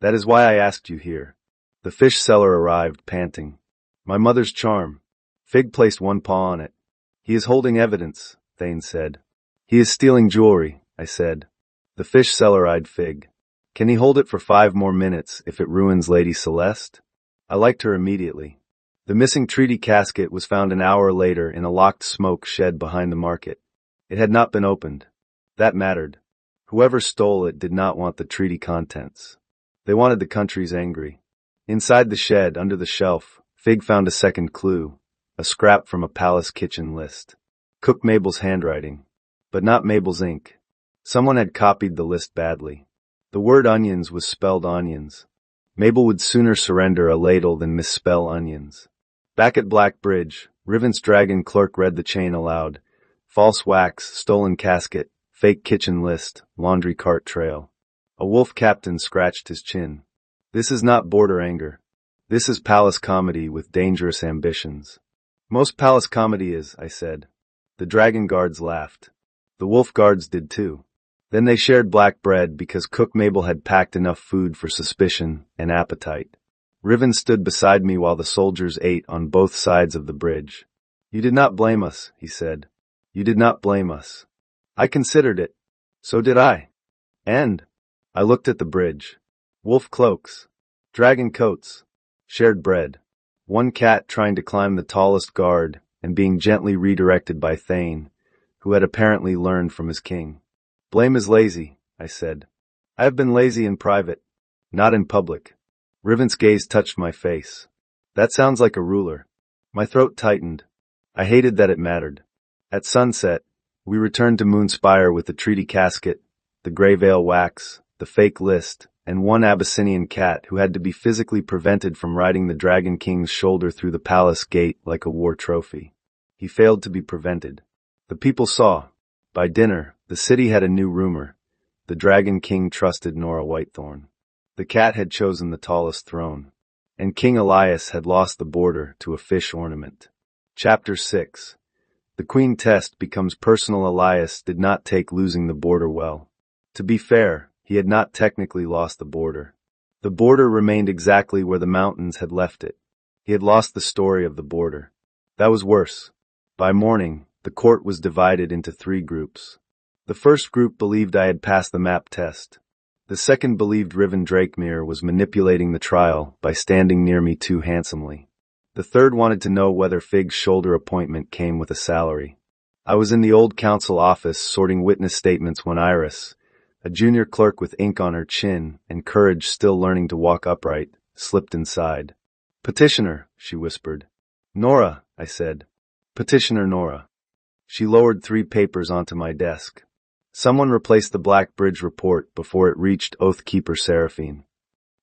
"That is why I asked you here." The fish seller arrived, panting. "My mother's charm." Fig placed 1 paw on it. "He is holding evidence," Thane said. "He is stealing jewelry," I said. The fish seller eyed Fig. "Can he hold it for 5 more minutes if it ruins Lady Celeste?" I liked her immediately. The missing treaty casket was found an hour later in a locked smoke shed behind the market. It had not been opened. That mattered. Whoever stole it did not want the treaty contents. They wanted the countries angry. Inside the shed, under the shelf, Fig found a second clue, a scrap from a palace kitchen list. Cook Mabel's handwriting. But not Mabel's ink. Someone had copied the list badly. The word onions was spelled onions. Mabel would sooner surrender a ladle than misspell onions. Back at Black Bridge, Riven's dragon clerk read the chain aloud. False wax, stolen casket, fake kitchen list, laundry cart trail. A wolf captain scratched his chin. "This is not border anger. This is palace comedy with dangerous ambitions." "Most palace comedy is," I said. The dragon guards laughed. The wolf guards did too. Then they shared black bread because Cook Mabel had packed enough food for suspicion and appetite. Riven stood beside me while the soldiers ate on both sides of the bridge. "You did not blame us," he said. "You did not blame us." I considered it. So did I. And I looked at the bridge. Wolf cloaks. Dragon coats. Shared bread. 1 cat trying to climb the tallest guard and being gently redirected by Thane, who had apparently learned from his king. "Blame is lazy," I said. "I have been lazy in private, not in public." Riven's gaze touched my face. "That sounds like a ruler." My throat tightened. I hated that it mattered. At sunset, we returned to Moonspire with the treaty casket, the Grey Vale wax, the fake list, and 1 Abyssinian cat who had to be physically prevented from riding the Dragon King's shoulder through the palace gate like a war trophy. He failed to be prevented. The people saw. By dinner, the city had a new rumor. The Dragon King trusted Nora Whitethorn. The cat had chosen the tallest throne. And King Elias had lost the border to a fish ornament. Chapter 6. The Queen test becomes personal. Elias did not take losing the border well. To be fair, he had not technically lost the border. The border remained exactly where the mountains had left it. He had lost the story of the border. That was worse. By morning, the court was divided into 3 groups. The first group believed I had passed the map test. The second believed Riven Drakemere was manipulating the trial by standing near me too handsomely. The third wanted to know whether Fig's shoulder appointment came with a salary. I was in the old council office sorting witness statements when Iris, a junior clerk with ink on her chin and courage still learning to walk upright, slipped inside. "Petitioner," she whispered. "Nora," I said. "Petitioner Nora." She lowered 3 papers onto my desk. Someone replaced the Black Bridge report before it reached Oathkeeper Seraphine.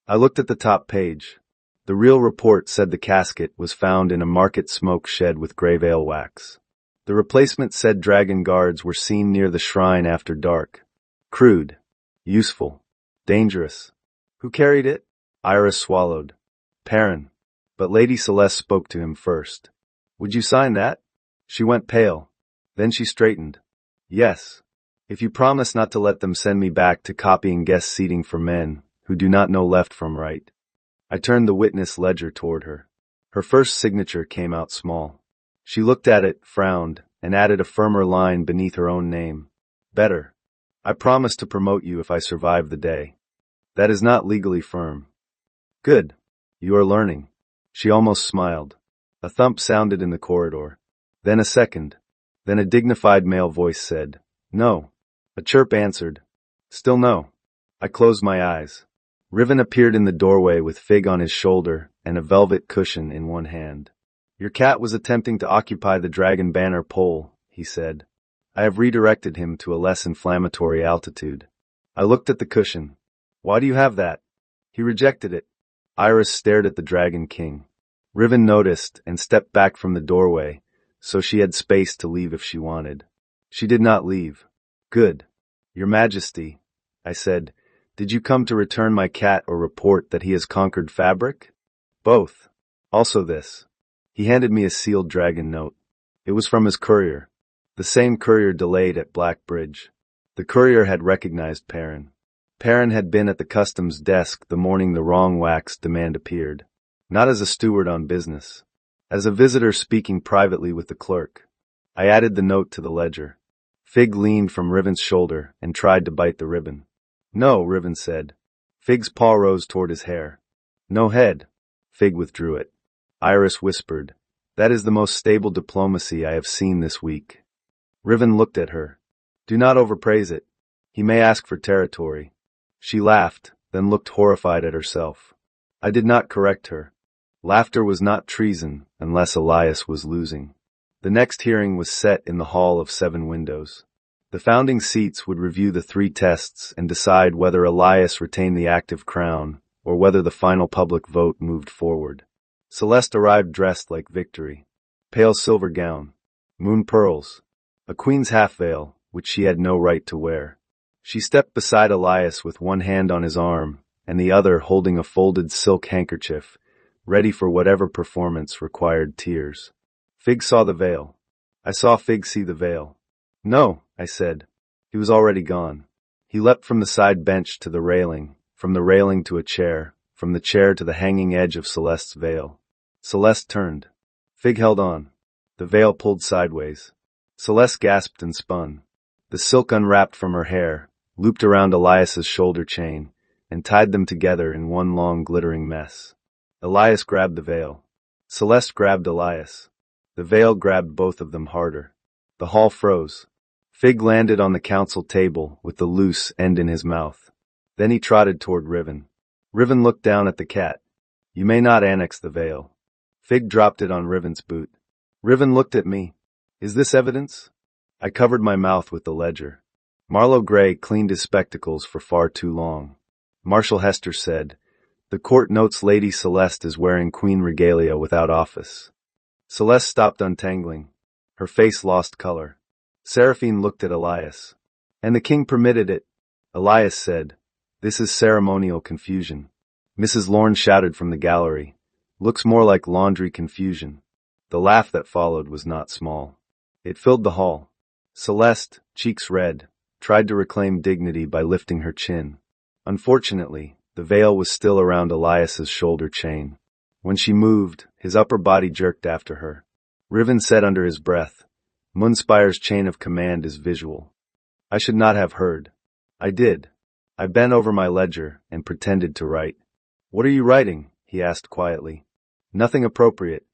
I looked at the top page. The real report said the casket was found in a market smoke shed with grave ale wax. The replacement said dragon guards were seen near the shrine after dark. Crude. Useful. Dangerous. Who carried it? Iris swallowed. Perrin. But Lady Celeste spoke to him first. "Would you sign that?" She went pale. Then she straightened. "Yes. If you promise not to let them send me back to copying guest seating for men who do not know left from right." I turned the witness ledger toward her. Her first signature came out small. She looked at it, frowned, and added a firmer line beneath her own name. "Better. I promise to promote you if I survive the day." That is not legally firm. "Good. You are learning." She almost smiled. A thump sounded in the corridor. Then a second. Then a dignified male voice said, "No." A chirp answered, "Still no." I closed my eyes. Riven appeared in the doorway with Fig on his shoulder and a velvet cushion in one hand. "Your cat was attempting to occupy the dragon banner pole," he said. "I have redirected him to a less inflammatory altitude." I looked at the cushion. "Why do you have that?" "He rejected it." Iris stared at the Dragon King. Riven noticed and stepped back from the doorway, so she had space to leave if she wanted. She did not leave. "Good. Your Majesty," I said, "did you come to return my cat or report that he has conquered fabric?" "Both. Also this." He handed me a sealed dragon note. It was from his courier. The same courier delayed at Black Bridge. The courier had recognized Perrin. Perrin had been at the customs desk the morning the wrong wax demand appeared. Not as a steward on business. As a visitor speaking privately with the clerk. I added the note to the ledger. Fig leaned from Riven's shoulder and tried to bite the ribbon. "No," Riven said. Fig's paw rose toward his hair. "No head." Fig withdrew it. Iris whispered, "That is the most stable diplomacy I have seen this week." Riven looked at her. "Do not overpraise it. He may ask for territory." She laughed, then looked horrified at herself. I did not correct her. Laughter was not treason unless Elias was losing. The next hearing was set in the Hall of 7 Windows. The founding seats would review the 3 tests and decide whether Elias retained the active crown or whether the final public vote moved forward. Celeste arrived dressed like victory. Pale silver gown, moon pearls, a queen's half-veil, which she had no right to wear. She stepped beside Elias with one hand on his arm and the other holding a folded silk handkerchief, ready for whatever performance required tears. Fig saw the veil. I saw Fig see the veil. "No," I said. He was already gone. He leapt from the side bench to the railing, from the railing to a chair, from the chair to the hanging edge of Celeste's veil. Celeste turned. Fig held on. The veil pulled sideways. Celeste gasped and spun. The silk unwrapped from her hair, looped around Elias's shoulder chain, and tied them together in one long glittering mess. Elias grabbed the veil. Celeste grabbed Elias. The veil grabbed both of them harder. The hall froze. Fig landed on the council table with the loose end in his mouth. Then he trotted toward Riven. Riven looked down at the cat. "You may not annex the veil." Fig dropped it on Riven's boot. Riven looked at me. "Is this evidence?" I covered my mouth with the ledger. Marlowe Gray cleaned his spectacles for far too long. Marshal Hester said, "The court notes Lady Celeste is wearing queen regalia without office." Celeste stopped untangling. Her face lost color. Seraphine looked at Elias. "And the king permitted it." Elias said, "This is ceremonial confusion." Mrs. Lorne shouted from the gallery, "Looks more like laundry confusion." The laugh that followed was not small. It filled the hall. Celeste, cheeks red, tried to reclaim dignity by lifting her chin. Unfortunately, the veil was still around Elias's shoulder chain. When she moved, his upper body jerked after her. Riven said under his breath, "Moonspire's chain of command is visual." I should not have heard. I did. I bent over my ledger and pretended to write. "What are you writing?" he asked quietly. "Nothing appropriate.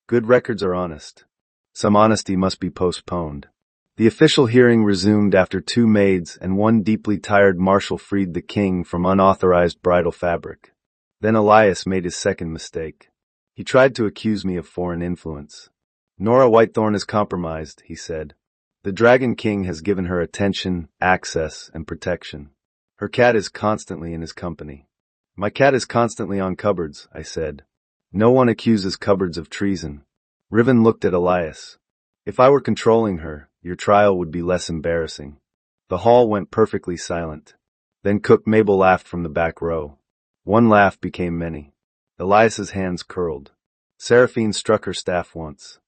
Good records are honest." Some honesty must be postponed. The official hearing resumed after 2 maids and 1 deeply tired marshal freed the king from unauthorized bridal fabric. Then Elias made his second mistake. He tried to accuse me of foreign influence. "Nora Whitethorn is compromised," he said. "The Dragon King has given her attention, access, and protection. Her cat is constantly in his company." "My cat is constantly on cupboards," I said. "No one accuses cupboards of treason." Riven looked at Elias. "If I were controlling her, your trial would be less embarrassing." The hall went perfectly silent. Then Cook Mabel laughed from the back row. One laugh became many. Elias's hands curled. Seraphine struck her staff once.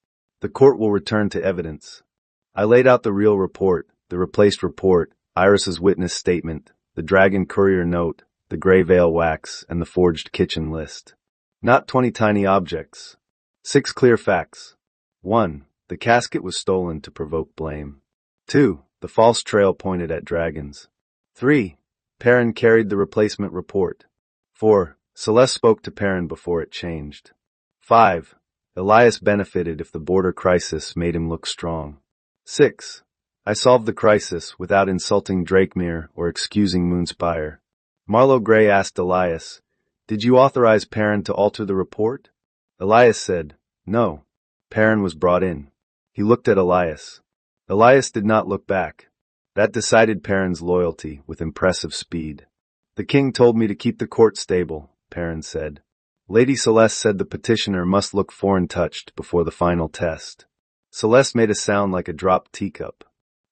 "The court will return to evidence." I laid out the real report, the replaced report, Iris's witness statement, the Dragon Courier note, the gray veil wax, and the forged kitchen list. Not 20 tiny objects. 6 clear facts. 1. The casket was stolen to provoke blame. 2. The false trail pointed at dragons. 3. Perrin carried the replacement report. 4. Celeste spoke to Perrin before it changed. 5. Elias benefited if the border crisis made him look strong. 6. I solved the crisis without insulting Drakemere or excusing Moonspire. Marlowe Gray asked Elias, "Did you authorize Perrin to alter the report?" Elias said, "No." Perrin was brought in. He looked at Elias. Elias did not look back. That decided Perrin's loyalty with impressive speed. "The king told me to keep the court stable," Perrin said. Lady Celeste said the petitioner must look foreign-touched before the final test. Celeste made a sound like a dropped teacup.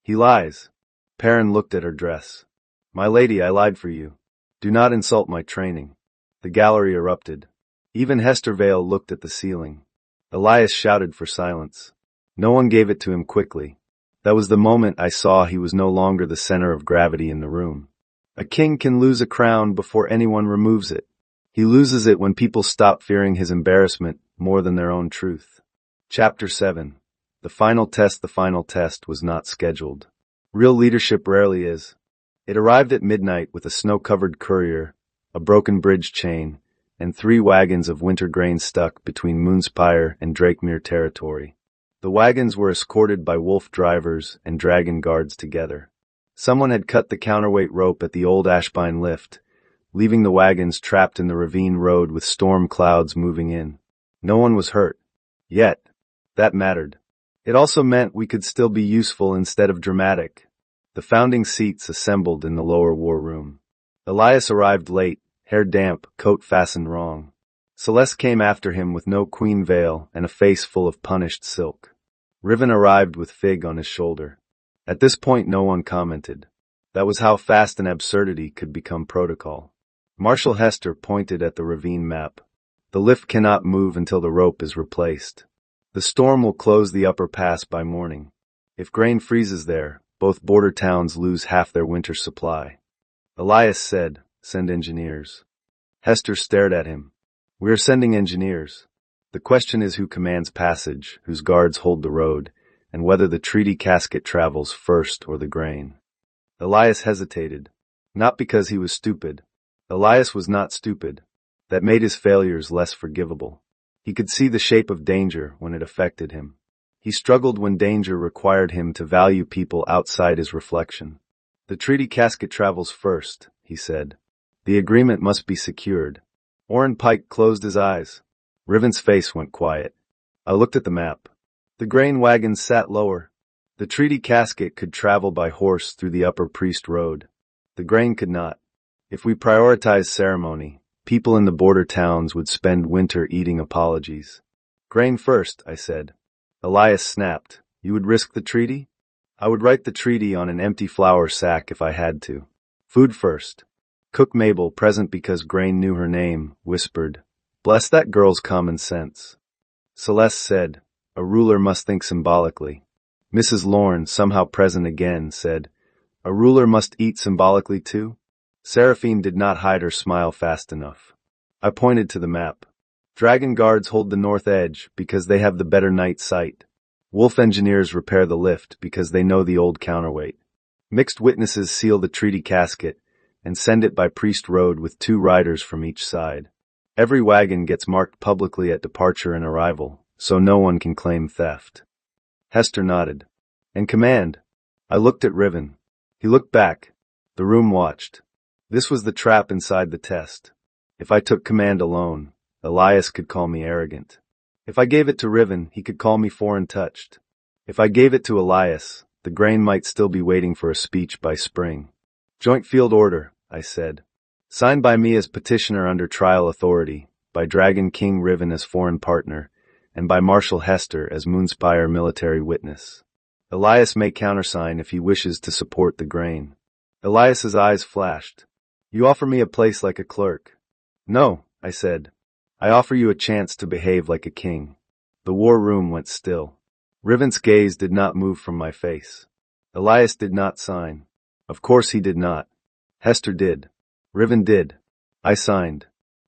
"He lies." Perrin looked at her dress. "My lady, I lied for you. Do not insult my training." The gallery erupted. Even Hester Vale looked at the ceiling. Elias shouted for silence. No one gave it to him quickly. That was the moment I saw he was no longer the center of gravity in the room. A king can lose a crown before anyone removes it. He loses it when people stop fearing his embarrassment more than their own truth. Chapter 7. The final test was not scheduled. Real leadership rarely is. It arrived at midnight with a snow-covered courier, a broken bridge chain, and 3 wagons of winter grain stuck between Moonspire and Drakemere territory. The wagons were escorted by wolf drivers and dragon guards together. Someone had cut the counterweight rope at the old Ashbine lift, leaving the wagons trapped in the ravine road with storm clouds moving in. No one was hurt. Yet, that mattered. It also meant we could still be useful instead of dramatic. The founding seats assembled in the lower war room. Elias arrived late, hair damp, coat fastened wrong. Celeste came after him with no queen veil and a face full of punished silk. Riven arrived with Fig on his shoulder. At this point no one commented. That was how fast an absurdity could become protocol. Marshal Hester pointed at the ravine map. "The lift cannot move until the rope is replaced. The storm will close the upper pass by morning. If grain freezes there, both border towns lose half their winter supply." Elias said, "Send engineers." Hester stared at him. "We are sending engineers. The question is who commands passage, whose guards hold the road, and whether the treaty casket travels first or the grain." Elias hesitated. Not because he was stupid. Elias was not stupid. That made his failures less forgivable. He could see the shape of danger when it affected him. He struggled when danger required him to value people outside his reflection. "The treaty casket travels first," he said. "The agreement must be secured." Orrin Pike closed his eyes. Riven's face went quiet. I looked at the map. The grain wagons sat lower. The treaty casket could travel by horse through the upper Priest Road. The grain could not. If we prioritized ceremony, people in the border towns would spend winter eating apologies. "Grain first," I said. Elias snapped. "You would risk the treaty?" "I would write the treaty on an empty flour sack if I had to." "Food first." Cook Mabel, present because Grain knew her name, whispered, "Bless that girl's common sense." Celeste said, "A ruler must think symbolically." Mrs. Lorne, somehow present again, said, "A ruler must eat symbolically too?" Seraphine did not hide her smile fast enough. I pointed to the map. "Dragon guards hold the north edge because they have the better night sight. Wolf engineers repair the lift because they know the old counterweight. Mixed witnesses seal the treaty casket, and send it by Priest Road with 2 riders from each side. Every wagon gets marked publicly at departure and arrival, so no one can claim theft." Hester nodded. "And command?" I looked at Riven. He looked back. The room watched. This was the trap inside the test. If I took command alone, Elias could call me arrogant. If I gave it to Riven, he could call me foreign-touched. If I gave it to Elias, the grain might still be waiting for a speech by spring. "Joint Field Order," I said. "Signed by me as petitioner under trial authority, by Dragon King Riven as foreign partner, and by Marshal Hester as Moonspire military witness. Elias may countersign if he wishes to support the grain." Elias's eyes flashed. "You offer me a place like a clerk." "No," I said. "I offer you a chance to behave like a king." The war room went still. Riven's gaze did not move from my face. Elias did not sign. Of course he did not. Hester did. Riven did. I signed.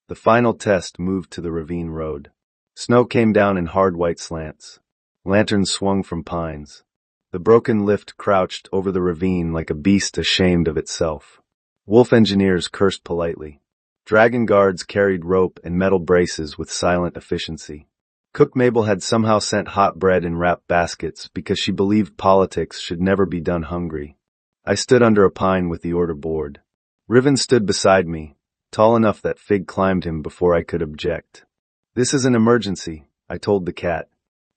The final test moved to the ravine road. Snow came down in hard white slants. Lanterns swung from pines. The broken lift crouched over the ravine like a beast ashamed of itself. Wolf engineers cursed politely. Dragon guards carried rope and metal braces with silent efficiency. Cook Mabel had somehow sent hot bread in wrapped baskets because she believed politics should never be done hungry. I stood under a pine with the order board. Riven stood beside me, tall enough that Fig climbed him before I could object. "This is an emergency," I told the cat.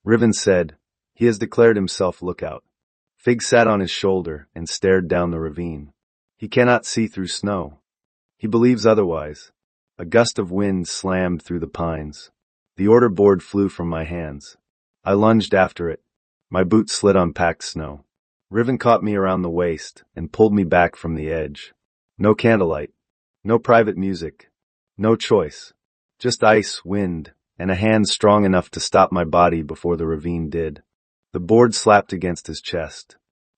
Riven said, "He has declared himself lookout." Fig sat on his shoulder and stared down the ravine. "He cannot see through snow." "He believes otherwise." A gust of wind slammed through the pines. The order board flew from my hands. I lunged after it. My boot slid on packed snow. Riven caught me around the waist and pulled me back from the edge. No candlelight. No private music. No choice. Just ice, wind, and a hand strong enough to stop my body before the ravine did. The board slapped against his chest.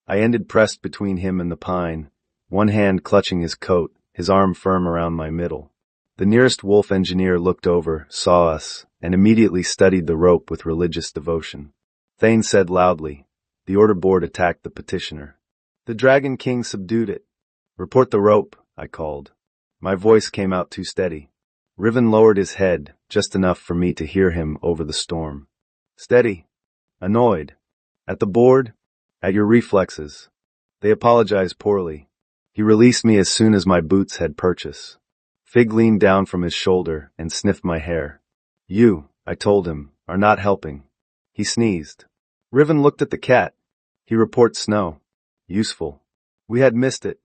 I ended pressed between him and the pine, one hand clutching his coat, his arm firm around my middle. The nearest wolf engineer looked over, saw us, and immediately studied the rope with religious devotion. Thane said loudly, "The order board attacked the petitioner." The Dragon King subdued it. "Report the rope," I called. My voice came out too steady. Riven lowered his head, just enough for me to hear him over the storm. "Steady." "Annoyed." "At the board?" "At your reflexes. They apologize poorly." He released me as soon as my boots had purchase. Fig leaned down from his shoulder and sniffed my hair. "You," I told him, "are not helping." He sneezed. Riven looked at the cat. "He reports snow." "Useful." We had missed it.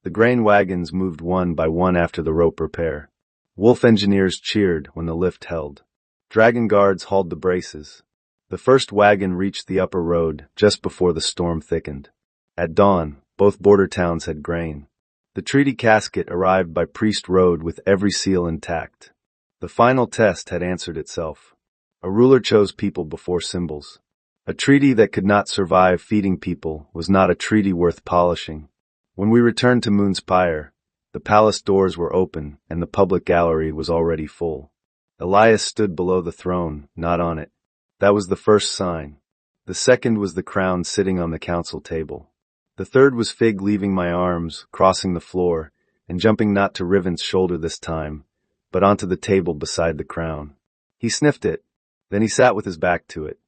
The grain wagons moved one by one after the rope repair. Wolf engineers cheered when the lift held. Dragon guards hauled the braces. The first wagon reached the upper road just before the storm thickened. At dawn, both border towns had grain. The treaty casket arrived by Priest Road with every seal intact. The final test had answered itself. A ruler chose people before symbols. A treaty that could not survive feeding people was not a treaty worth polishing. When we returned to Moonspire, the palace doors were open and the public gallery was already full. Elias stood below the throne, not on it. That was the first sign. The second was the crown sitting on the council table. The third was Fig leaving my arms, crossing the floor, and jumping not to Riven's shoulder this time, but onto the table beside the crown. He sniffed it. Then he sat with his back to it.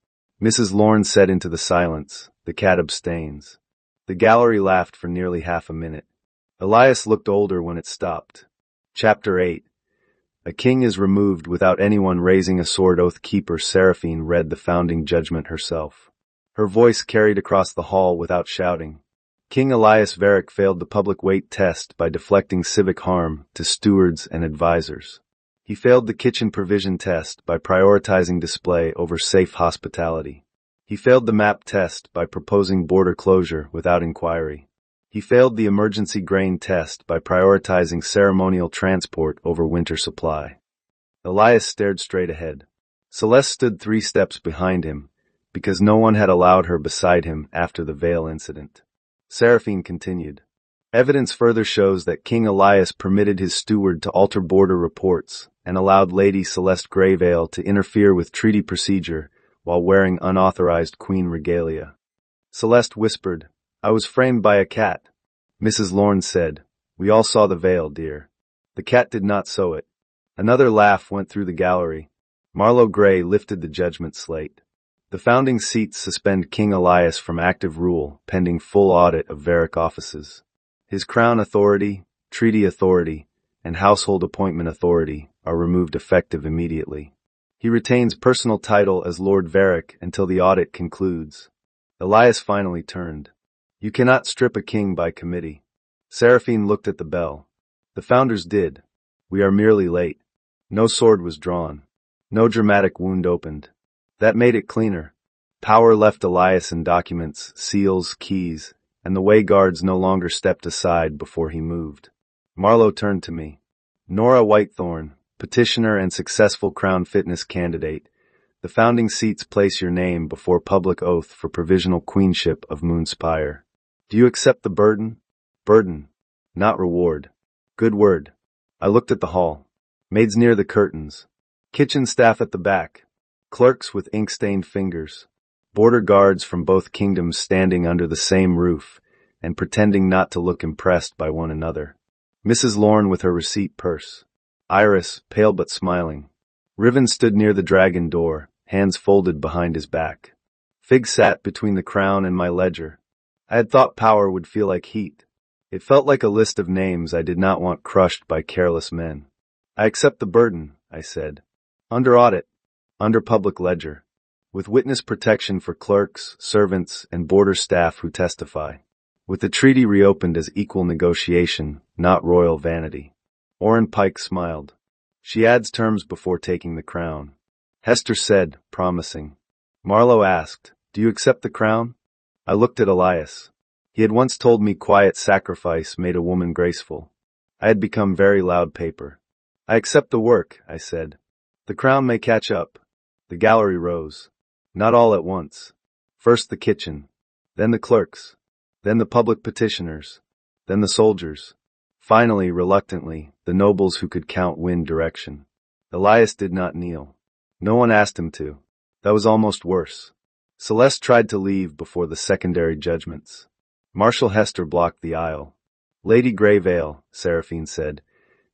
Mrs. Lorne said into the silence, "The cat abstains." The gallery laughed for nearly half a minute. Elias looked older when it stopped. Chapter 8. A king is removed without anyone raising a sword. Oath Keeper Seraphine read the founding judgment herself. Her voice carried across the hall without shouting. King Elias Varick failed the public weight test by deflecting civic harm to stewards and advisors. He failed the kitchen provision test by prioritizing display over safe hospitality. He failed the map test by proposing border closure without inquiry. He failed the emergency grain test by prioritizing ceremonial transport over winter supply. Elias stared straight ahead. Celeste stood 3 steps behind him, because no one had allowed her beside him after the veil incident. Seraphine continued. Evidence further shows that King Elias permitted his steward to alter border reports and allowed Lady Celeste Greyveil to interfere with treaty procedure while wearing unauthorized queen regalia. Celeste whispered, "I was framed by a cat." Mrs. Lorne said, We all saw the veil, dear. The cat did not sew it. Another laugh went through the gallery. Marlowe Gray lifted the judgment slate. The founding seats suspend King Elias from active rule, pending full audit of Varick offices. His crown authority, treaty authority, and household appointment authority are removed effective immediately. He retains personal title as Lord Varick until the audit concludes. Elias finally turned. You cannot strip a king by committee. Seraphine looked at the bell. The founders did. We are merely late. No sword was drawn. No dramatic wound opened. That made it cleaner. Power left Elias in documents, seals, keys, and the way guards no longer stepped aside before he moved. Marlowe turned to me. Nora Whitethorn, petitioner and successful Crown Fitness candidate. The founding seats place your name before public oath for provisional queenship of Moonspire. Do you accept the burden? Burden, not reward. Good word. I looked at the hall. Maids near the curtains. Kitchen staff at the back. Clerks with ink-stained fingers. Border guards from both kingdoms standing under the same roof and pretending not to look impressed by one another. Mrs. Lorne with her receipt purse. Iris, pale but smiling. Riven stood near the dragon door, hands folded behind his back. Fig sat between the crown and my ledger. I had thought power would feel like heat. It felt like a list of names I did not want crushed by careless men. I accept the burden, I said. Under audit. Under public ledger. With witness protection for clerks, servants, and border staff who testify. With the treaty reopened as equal negotiation, not royal vanity. Orrin Pike smiled. She adds terms before taking the crown. Hester said, promising. Marlowe asked, do you accept the crown? I looked at Elias. He had once told me quiet sacrifice made a woman graceful. I had become very loud paper. I accept the work, I said. The crown may catch up. The gallery rose. Not all at once. First the kitchen. Then the clerks. Then the public petitioners. Then the soldiers. Finally, reluctantly, the nobles who could count wind direction. Elias did not kneel. No one asked him to. That was almost worse. Celeste tried to leave before the secondary judgments. Marshal Hester blocked the aisle. Lady Greyvale, Seraphine said,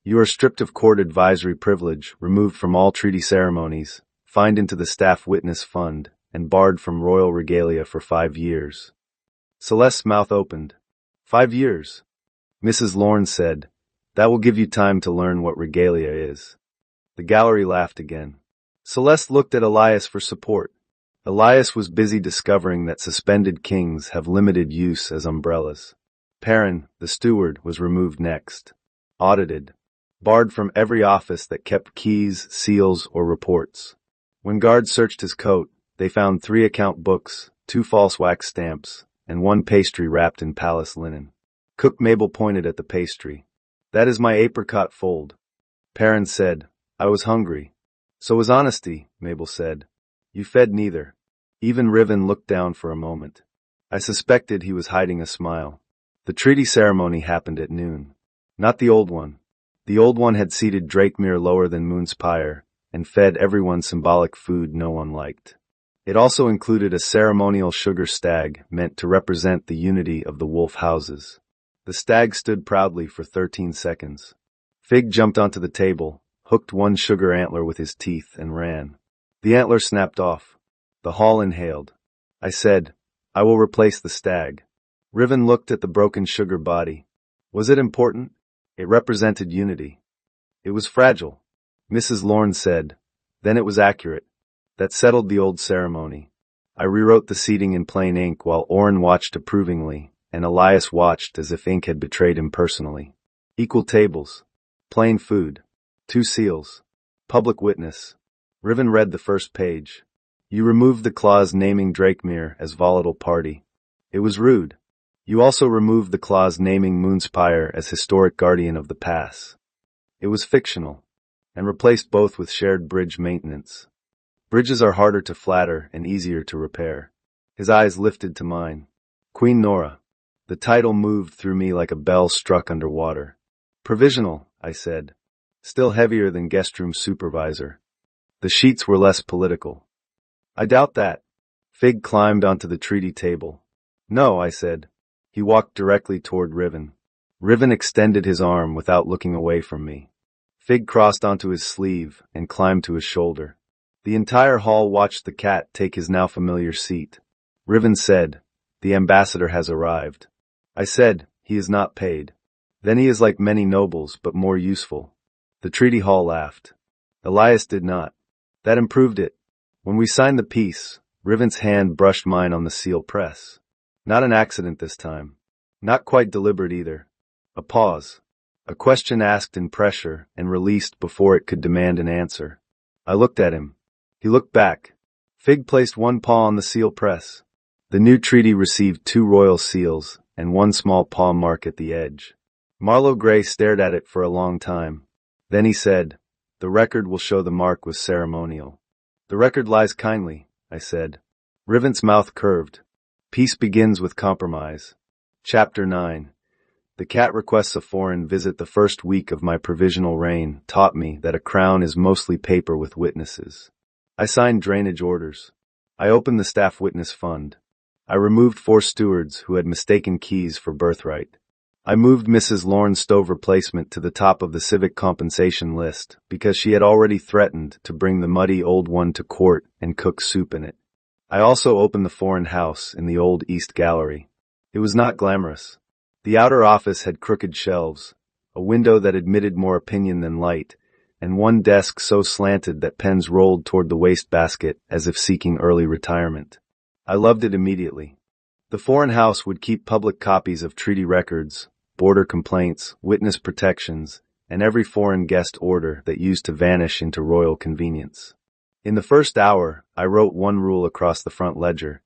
you are stripped of court advisory privilege, removed from all treaty ceremonies, fined into the staff witness fund, and barred from royal regalia for 5 years. Celeste's mouth opened. 5 years. Mrs. Lorne said, that will give you time to learn what regalia is. The gallery laughed again. Celeste looked at Elias for support. Elias was busy discovering that suspended kings have limited use as umbrellas. Perrin, the steward, was removed next. Audited. Barred from every office that kept keys, seals, or reports. When guards searched his coat, they found 3 account books, 2 false wax stamps, and 1 pastry wrapped in palace linen. Cook Mabel pointed at the pastry. That is my apricot fold. Perrin said, I was hungry. So was Honesty, Mabel said. You fed neither. Even Riven looked down for a moment. I suspected he was hiding a smile. The treaty ceremony happened at noon. Not the old one. The old one had seated Drakemere lower than Moonspire, and fed everyone symbolic food no one liked. It also included a ceremonial sugar stag meant to represent the unity of the wolf houses. The stag stood proudly for 13 seconds. Fig jumped onto the table, hooked 1 sugar antler with his teeth, and ran. The antler snapped off. The hall inhaled. I said, I will replace the stag. Riven looked at the broken sugar body. Was it important? It represented unity. It was fragile. Mrs. Lorne said. Then it was accurate. That settled the old ceremony. I rewrote the seating in plain ink while Orrin watched approvingly, and Elias watched as if ink had betrayed him personally. Equal tables. Plain food. 2 seals. Public witness. Riven read the first page. You removed the clause naming Drakemere as volatile party. It was rude. You also removed the clause naming Moonspire as historic guardian of the pass. It was fictional, and replaced both with shared bridge maintenance. Bridges are harder to flatter and easier to repair. His eyes lifted to mine. Queen Nora. The title moved through me like a bell struck underwater. Provisional, I said. Still heavier than guest room supervisor. The sheets were less political. I doubt that. Fig climbed onto the treaty table. No, I said. He walked directly toward Riven. Riven extended his arm without looking away from me. Fig crossed onto his sleeve and climbed to his shoulder. The entire hall watched the cat take his now familiar seat. Riven said, "The ambassador has arrived." I said, "He is not paid." "Then he is like many nobles, but more useful." The treaty hall laughed. Elias did not. That improved it. When we signed the peace, Riven's hand brushed mine on the seal press. Not an accident this time. Not quite deliberate either. A pause. A question asked in pressure and released before it could demand an answer. I looked at him. He looked back. Fig placed one paw on the seal press. The new treaty received 2 royal seals and 1 small paw mark at the edge. Marlowe Gray stared at it for a long time. Then he said, "The record will show the mark was ceremonial." "The record lies kindly," I said. Riven's mouth curved. Peace begins with compromise. Chapter 9. The cat requests a foreign visit. The first week of my provisional reign taught me that a crown is mostly paper with witnesses. I signed drainage orders. I opened the staff witness fund. I removed 4 stewards who had mistaken keys for birthright. I moved Mrs. Lorne's stove replacement to the top of the civic compensation list because she had already threatened to bring the muddy old one to court and cook soup in it. I also opened the foreign house in the old East Gallery. It was not glamorous. The outer office had crooked shelves, a window that admitted more opinion than light, and one desk so slanted that pens rolled toward the wastebasket as if seeking early retirement. I loved it immediately. The foreign house would keep public copies of treaty records, border complaints, witness protections, and every foreign guest order that used to vanish into royal convenience. In the first hour, I wrote one rule across the front ledger.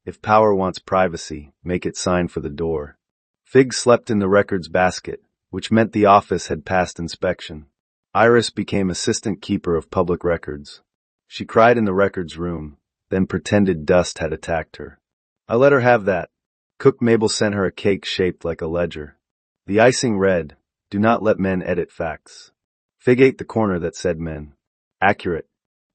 If power wants privacy, make it sign for the door. Fig slept in the records basket, which meant the office had passed inspection. Iris became assistant keeper of public records. She cried in the records room, then pretended dust had attacked her. I let her have that. Cook Mabel sent her a cake shaped like a ledger. The icing read, "Do not let men edit facts." Fig ate the corner that said men. Accurate.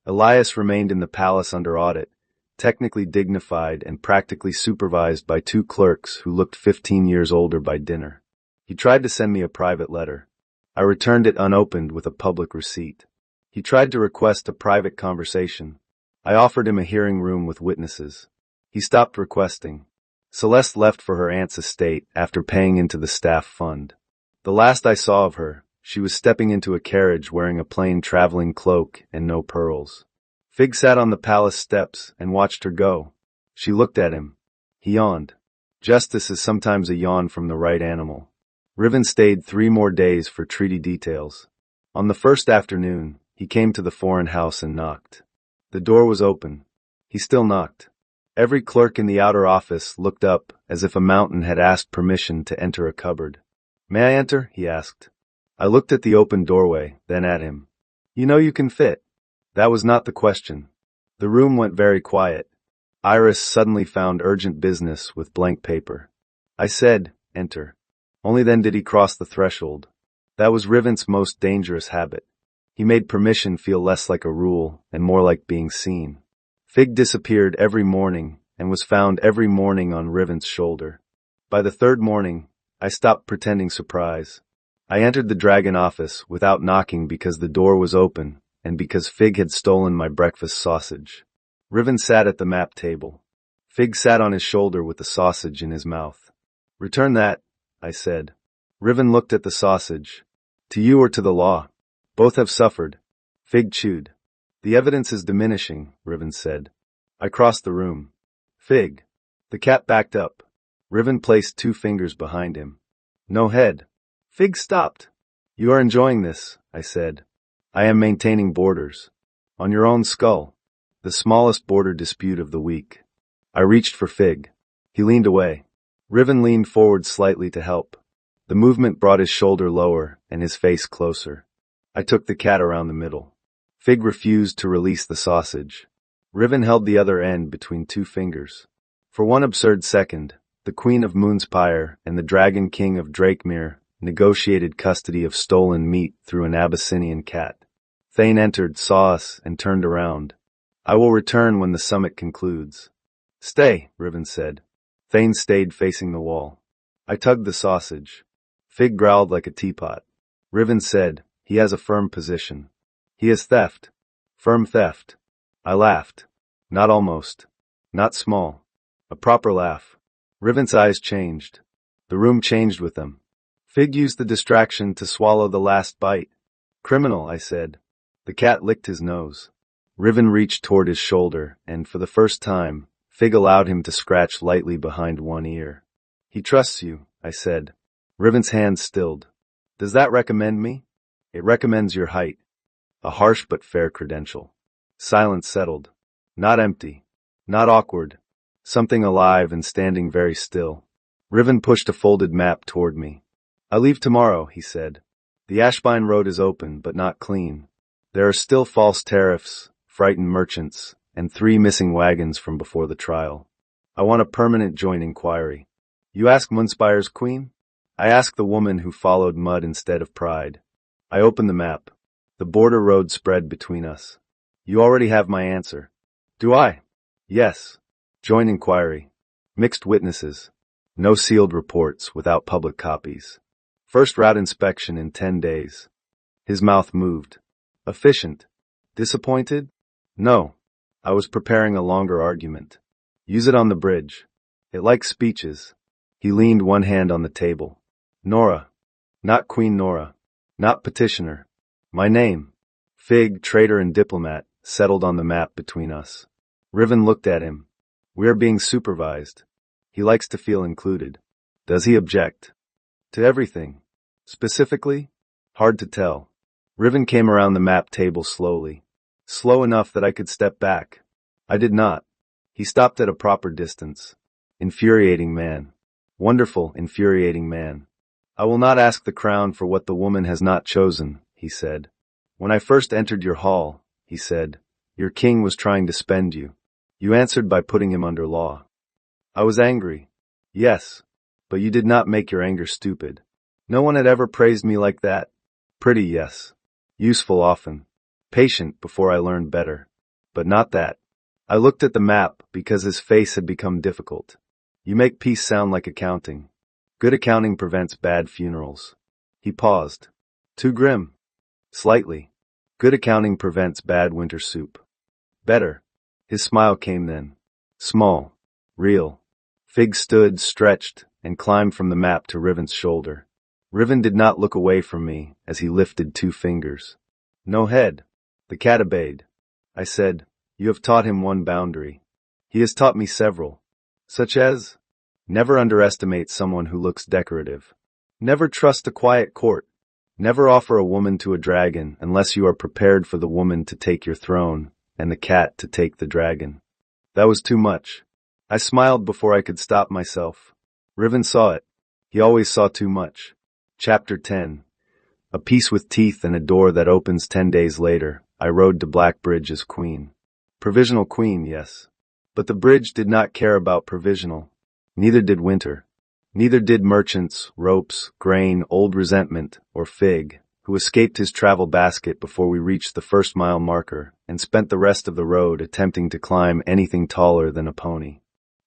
Elias remained in the palace under audit, technically dignified and practically supervised by 2 clerks who looked 15 years older by dinner. He tried to send me a private letter. I returned it unopened with a public receipt. He tried to request a private conversation. I offered him a hearing room with witnesses. He stopped requesting. Celeste left for her aunt's estate after paying into the staff fund. The last I saw of her, she was stepping into a carriage wearing a plain traveling cloak and no pearls. Fig sat on the palace steps and watched her go. She looked at him. He yawned. Justice is sometimes a yawn from the right animal. Riven stayed 3 more days for treaty details. On the first afternoon, he came to the foreign house and knocked. The door was open. He still knocked. Every clerk in the outer office looked up as if a mountain had asked permission to enter a cupboard. "May I enter?" he asked. I looked at the open doorway, then at him. "You know you can fit." That was not the question. The room went very quiet. Iris suddenly found urgent business with blank paper. I said, "Enter." Only then did he cross the threshold. That was Riven's most dangerous habit. He made permission feel less like a rule and more like being seen. Fig disappeared every morning and was found every morning on Riven's shoulder. By the 3rd morning, I stopped pretending surprise. I entered the dragon office without knocking because the door was open and because Fig had stolen my breakfast sausage. Riven sat at the map table. Fig sat on his shoulder with the sausage in his mouth. "Return that," I said. Riven looked at the sausage. "To you or to the law? Both have suffered." Fig chewed. "The evidence is diminishing," Riven said. I crossed the room. "Fig." The cat backed up. Riven placed 2 fingers behind him. "No head." Fig stopped. "You are enjoying this," I said. "I am maintaining borders. On your own skull." The smallest border dispute of the week. I reached for Fig. He leaned away. Riven leaned forward slightly to help. The movement brought his shoulder lower and his face closer. I took the cat around the middle. Fig refused to release the sausage. Riven held the other end between 2 fingers. For one absurd second, the Queen of Moonspire and the Dragon King of Drakemere negotiated custody of stolen meat through an Abyssinian cat. Thane entered, saw us, and turned around. "I will return when the summit concludes." "Stay," Riven said. Thane stayed facing the wall. I tugged the sausage. Fig growled like a teapot. Riven said, "He has a firm position. He is theft. Firm theft." I laughed. Not almost. Not small. A proper laugh. Riven's eyes changed. The room changed with them. Fig used the distraction to swallow the last bite. "Criminal," I said. The cat licked his nose. Riven reached toward his shoulder, and for the first time, Fig allowed him to scratch lightly behind one ear. "He trusts you," I said. Riven's hand stilled. "Does that recommend me?" "It recommends your height." A harsh but fair credential. Silence settled. Not empty. Not awkward. Something alive and standing very still. Riven pushed a folded map toward me. "I leave tomorrow," he said. "The Ashbine Road is open, but not clean. There are still false tariffs, frightened merchants, and 3 missing wagons from before the trial. I want a permanent joint inquiry." "You ask Munspire's queen?" "I ask the woman who followed mud instead of pride." I opened the map. The border road spread between us. "You already have my answer." "Do I?" "Yes. Joint inquiry. Mixed witnesses. No sealed reports without public copies. First route inspection in 10 days. His mouth moved. "Efficient." "Disappointed?" "No. I was preparing a longer argument. Use it on the bridge. It likes speeches." He leaned one hand on the table. "Nora. Not Queen Nora. Not petitioner. My name." Fig, traitor and diplomat, settled on the map between us. Riven looked at him. "We are being supervised. He likes to feel included." "Does he object?" "To everything." "Specifically?" "Hard to tell." Riven came around the map table slowly. Slow enough that I could step back. I did not. He stopped at a proper distance. Infuriating man. Wonderful, infuriating man. "I will not ask the crown for what the woman has not chosen," he said. "When I first entered your hall," he said, "your king was trying to spend you. You answered by putting him under law. I was angry. Yes. But you did not make your anger stupid. No one had ever praised me like that. Pretty, yes. Useful often. Patient before I learned better. But not that." I looked at the map because his face had become difficult. "You make peace sound like accounting. Good accounting prevents bad funerals." He paused. "Too grim?" "Slightly. Good accounting prevents bad winter soup." "Better." His smile came then. Small. Real. Fig stood, stretched, and climbed from the map to Riven's shoulder. Riven did not look away from me as he lifted 2 fingers. "No head." The cat obeyed. I said, "You have taught him one boundary. He has taught me several." "Such as?" "Never underestimate someone who looks decorative. Never trust a quiet court. Never offer a woman to a dragon unless you are prepared for the woman to take your throne and the cat to take the dragon." That was too much. I smiled before I could stop myself. Riven saw it. He always saw too much. Chapter 10. A piece with teeth and a door that opens 10 days later, I rode to Blackbridge as queen. Provisional queen, yes. But the bridge did not care about provisional. Neither did winter. Neither did merchants, ropes, grain, old resentment, or Fig, who escaped his travel basket before we reached the 1st-mile marker and spent the rest of the road attempting to climb anything taller than a pony.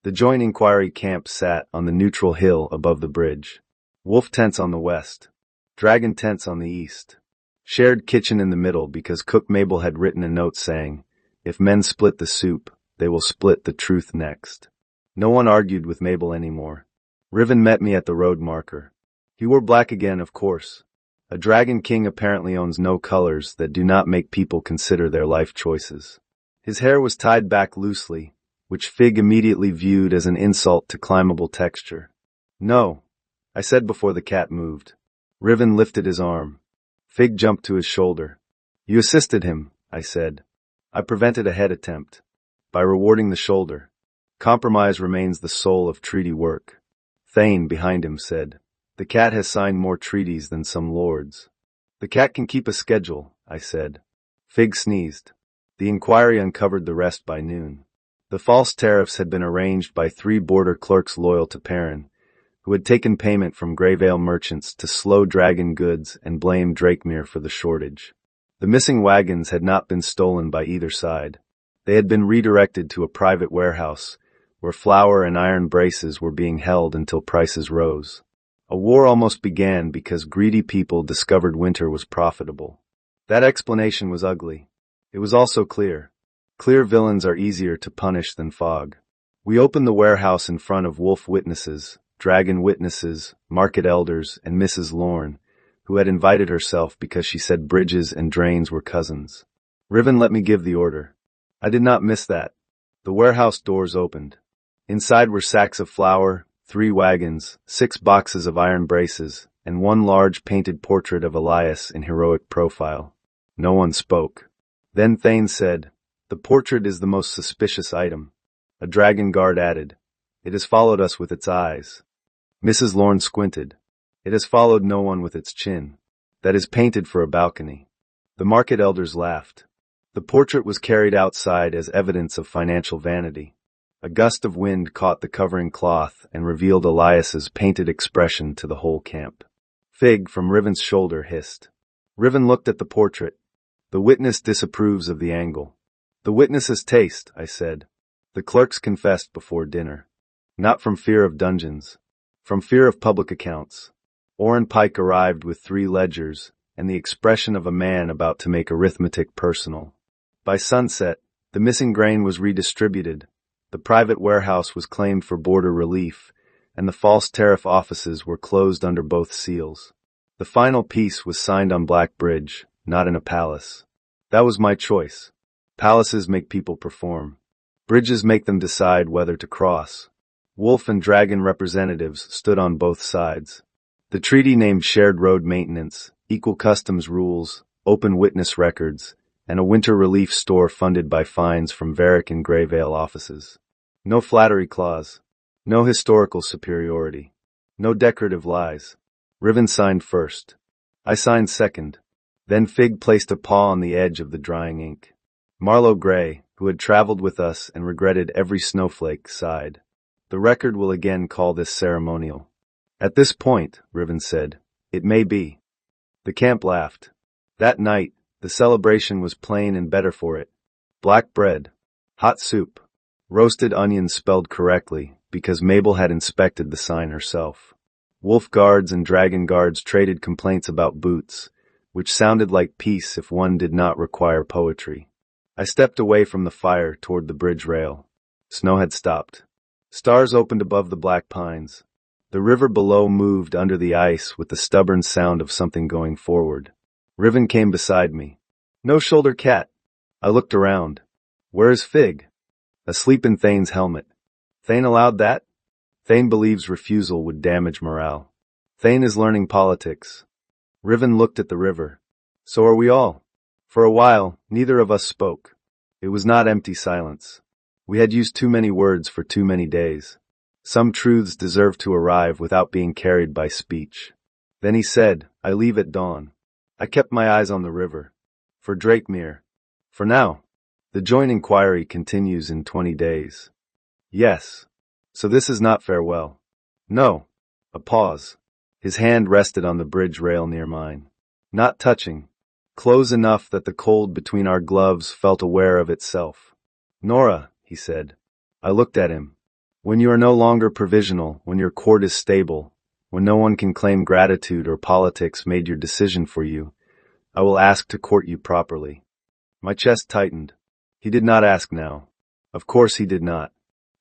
The joint inquiry camp sat on the neutral hill above the bridge. Wolf tents on the west. Dragon tents on the east. Shared kitchen in the middle because Cook Mabel had written a note saying, "If men split the soup, they will split the truth next." No one argued with Mabel anymore. Riven met me at the road marker. He wore black again, of course. A dragon king apparently owns no colors that do not make people consider their life choices. His hair was tied back loosely, which Fig immediately viewed as an insult to climbable texture. "No," I said before the cat moved. Riven lifted his arm. Fig jumped to his shoulder. "You assisted him," I said. "I prevented a head attempt. By rewarding the shoulder. Compromise remains the soul of treaty work." Thane, behind him, said, "The cat has signed more treaties than some lords." "The cat can keep a schedule," I said. Fig sneezed. The inquiry uncovered the rest by noon. The false tariffs had been arranged by 3 border clerks loyal to Perrin, who had taken payment from Greyvale merchants to slow dragon goods and blame Drakemere for the shortage. The missing wagons had not been stolen by either side. They had been redirected to a private warehouse, where flour and iron braces were being held until prices rose. A war almost began because greedy people discovered winter was profitable. That explanation was ugly. It was also clear. Clear villains are easier to punish than fog. We opened the warehouse in front of wolf witnesses, dragon witnesses, market elders, and Mrs. Lorne, who had invited herself because she said bridges and drains were cousins. Riven let me give the order. I did not miss that. The warehouse doors opened. Inside were sacks of flour, 3 wagons, 6 boxes of iron braces, and 1 large painted portrait of Elias in heroic profile. No one spoke. Then Thane said, "The portrait is the most suspicious item." A dragon guard added, "It has followed us with its eyes." Mrs. Lorne squinted. "It has followed no one with its chin. That is painted for a balcony." The market elders laughed. The portrait was carried outside as evidence of financial vanity. A gust of wind caught the covering cloth and revealed Elias's painted expression to the whole camp. Fig from Riven's shoulder hissed. Riven looked at the portrait. "The witness disapproves of the angle." "The witness's taste," I said. The clerks confessed before dinner. Not from fear of dungeons. From fear of public accounts. Orrin Pike arrived with 3 ledgers and the expression of a man about to make arithmetic personal. By sunset, the missing grain was redistributed, the private warehouse was claimed for border relief, and the false tariff offices were closed under both seals. The final peace was signed on Black Bridge, not in a palace. That was my choice. Palaces make people perform. Bridges make them decide whether to cross. Wolf and dragon representatives stood on both sides. The treaty named shared road maintenance, equal customs rules, open witness records, and a winter relief store funded by fines from Varick and Greyvale offices. No flattery clause. No historical superiority. No decorative lies. Riven signed first. I signed second. Then Fig placed a paw on the edge of the drying ink. Marlowe Gray, who had traveled with us and regretted every snowflake, sighed. "The record will again call this ceremonial." "At this point," Riven said, "it may be." The camp laughed. That night, the celebration was plain and better for it. Black bread, hot soup, roasted onions spelled correctly because Mabel had inspected the sign herself. Wolf guards and dragon guards traded complaints about boots, which sounded like peace if one did not require poetry. I stepped away from the fire toward the bridge rail. Snow had stopped. Stars opened above the black pines. The river below moved under the ice with the stubborn sound of something going forward. Riven came beside me. "No shoulder cat." I looked around. "Where is Fig?" "Asleep in Thane's helmet." "Thane allowed that?" "Thane believes refusal would damage morale." "Thane is learning politics." Riven looked at the river. "So are we all." For a while, neither of us spoke. It was not empty silence. We had used too many words for too many days. Some truths deserve to arrive without being carried by speech. Then he said, "I leave at dawn." I kept my eyes on the river. "For Drakemere." "For now." "The joint inquiry continues in 20 days." "Yes." "So this is not farewell." "No." A pause. His hand rested on the bridge rail near mine. Not touching. Close enough that the cold between our gloves felt aware of itself. "Nora," he said. I looked at him. "When you are no longer provisional, when your court is stable, when no one can claim gratitude or politics made your decision for you, I will ask to court you properly." My chest tightened. He did not ask now. Of course he did not.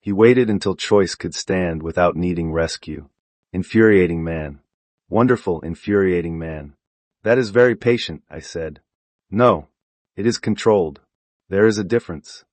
He waited until choice could stand without needing rescue. Infuriating man. Wonderful, infuriating man. "That is very patient," I said. "No. It is controlled. There is a difference."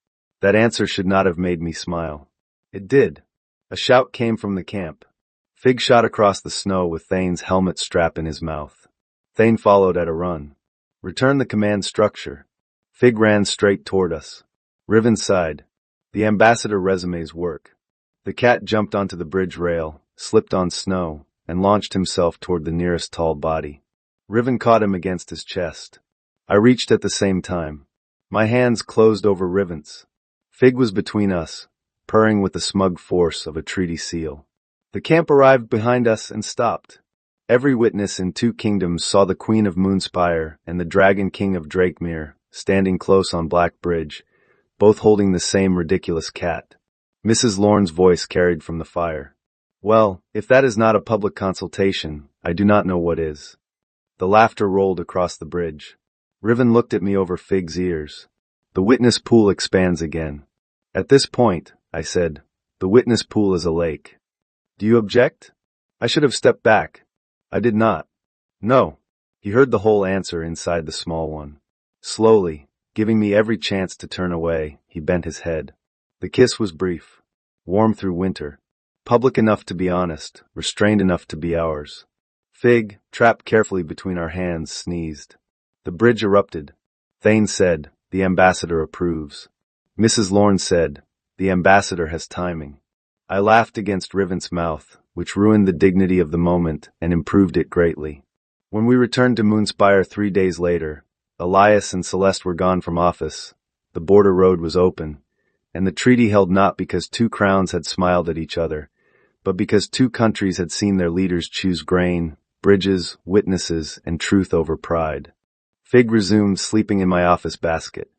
That answer should not have made me smile. It did. A shout came from the camp. Fig shot across the snow with Thane's helmet strap in his mouth. Thane followed at a run. "Return the command structure." Fig ran straight toward us. Riven sighed. The ambassador resumes work. The cat jumped onto the bridge rail, slipped on snow, and launched himself toward the nearest tall body. Riven caught him against his chest. I reached at the same time. My hands closed over Riven's. Fig was between us, purring with the smug force of a treaty seal. The camp arrived behind us and stopped. Every witness in 2 kingdoms saw the Queen of Moonspire and the Dragon King of Drakemere standing close on Black Bridge, both holding the same ridiculous cat. Mrs. Lorne's voice carried from the fire. Well, if that is not a public consultation, I do not know what is. The laughter rolled across the bridge. Riven looked at me over Fig's ears. The witness pool expands again. At this point, I said, the witness pool is a lake. Do you object? I should have stepped back. I did not. No. He heard the whole answer inside the small one. Slowly, giving me every chance to turn away, he bent his head. The kiss was brief, warm through winter, public enough to be honest, restrained enough to be ours. Fig, trapped carefully between our hands, sneezed. The bridge erupted. Thane said, the ambassador approves. Mrs. Lorne said, the ambassador has timing. I laughed against Riven's mouth, which ruined the dignity of the moment and improved it greatly. When we returned to Moonspire 3 days later, Elias and Celeste were gone from office, the border road was open, and the treaty held not because two crowns had smiled at each other, but because two countries had seen their leaders choose grain, bridges, witnesses, and truth over pride. Fig resumed sleeping in my office basket.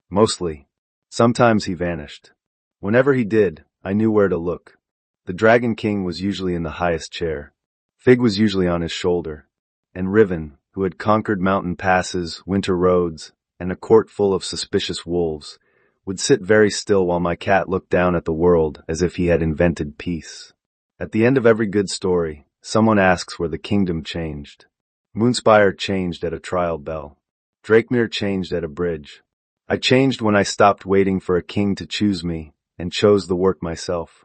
Mostly. Sometimes he vanished. Whenever he did, I knew where to look. The Dragon King was usually in the highest chair. Fig was usually on his shoulder. And Riven, who had conquered mountain passes, winter roads, and a court full of suspicious wolves, would sit very still while my cat looked down at the world as if he had invented peace. At the end of every good story, someone asks where the kingdom changed. Moonspire changed at a trial bell. Drakemere changed at a bridge. I changed when I stopped waiting for a king to choose me, and chose the work myself.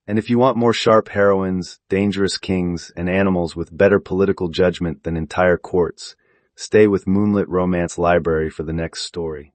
And if you want more sharp heroines, dangerous kings, and animals with better political judgment than entire courts, stay with Moonlit Romance Library for the next story.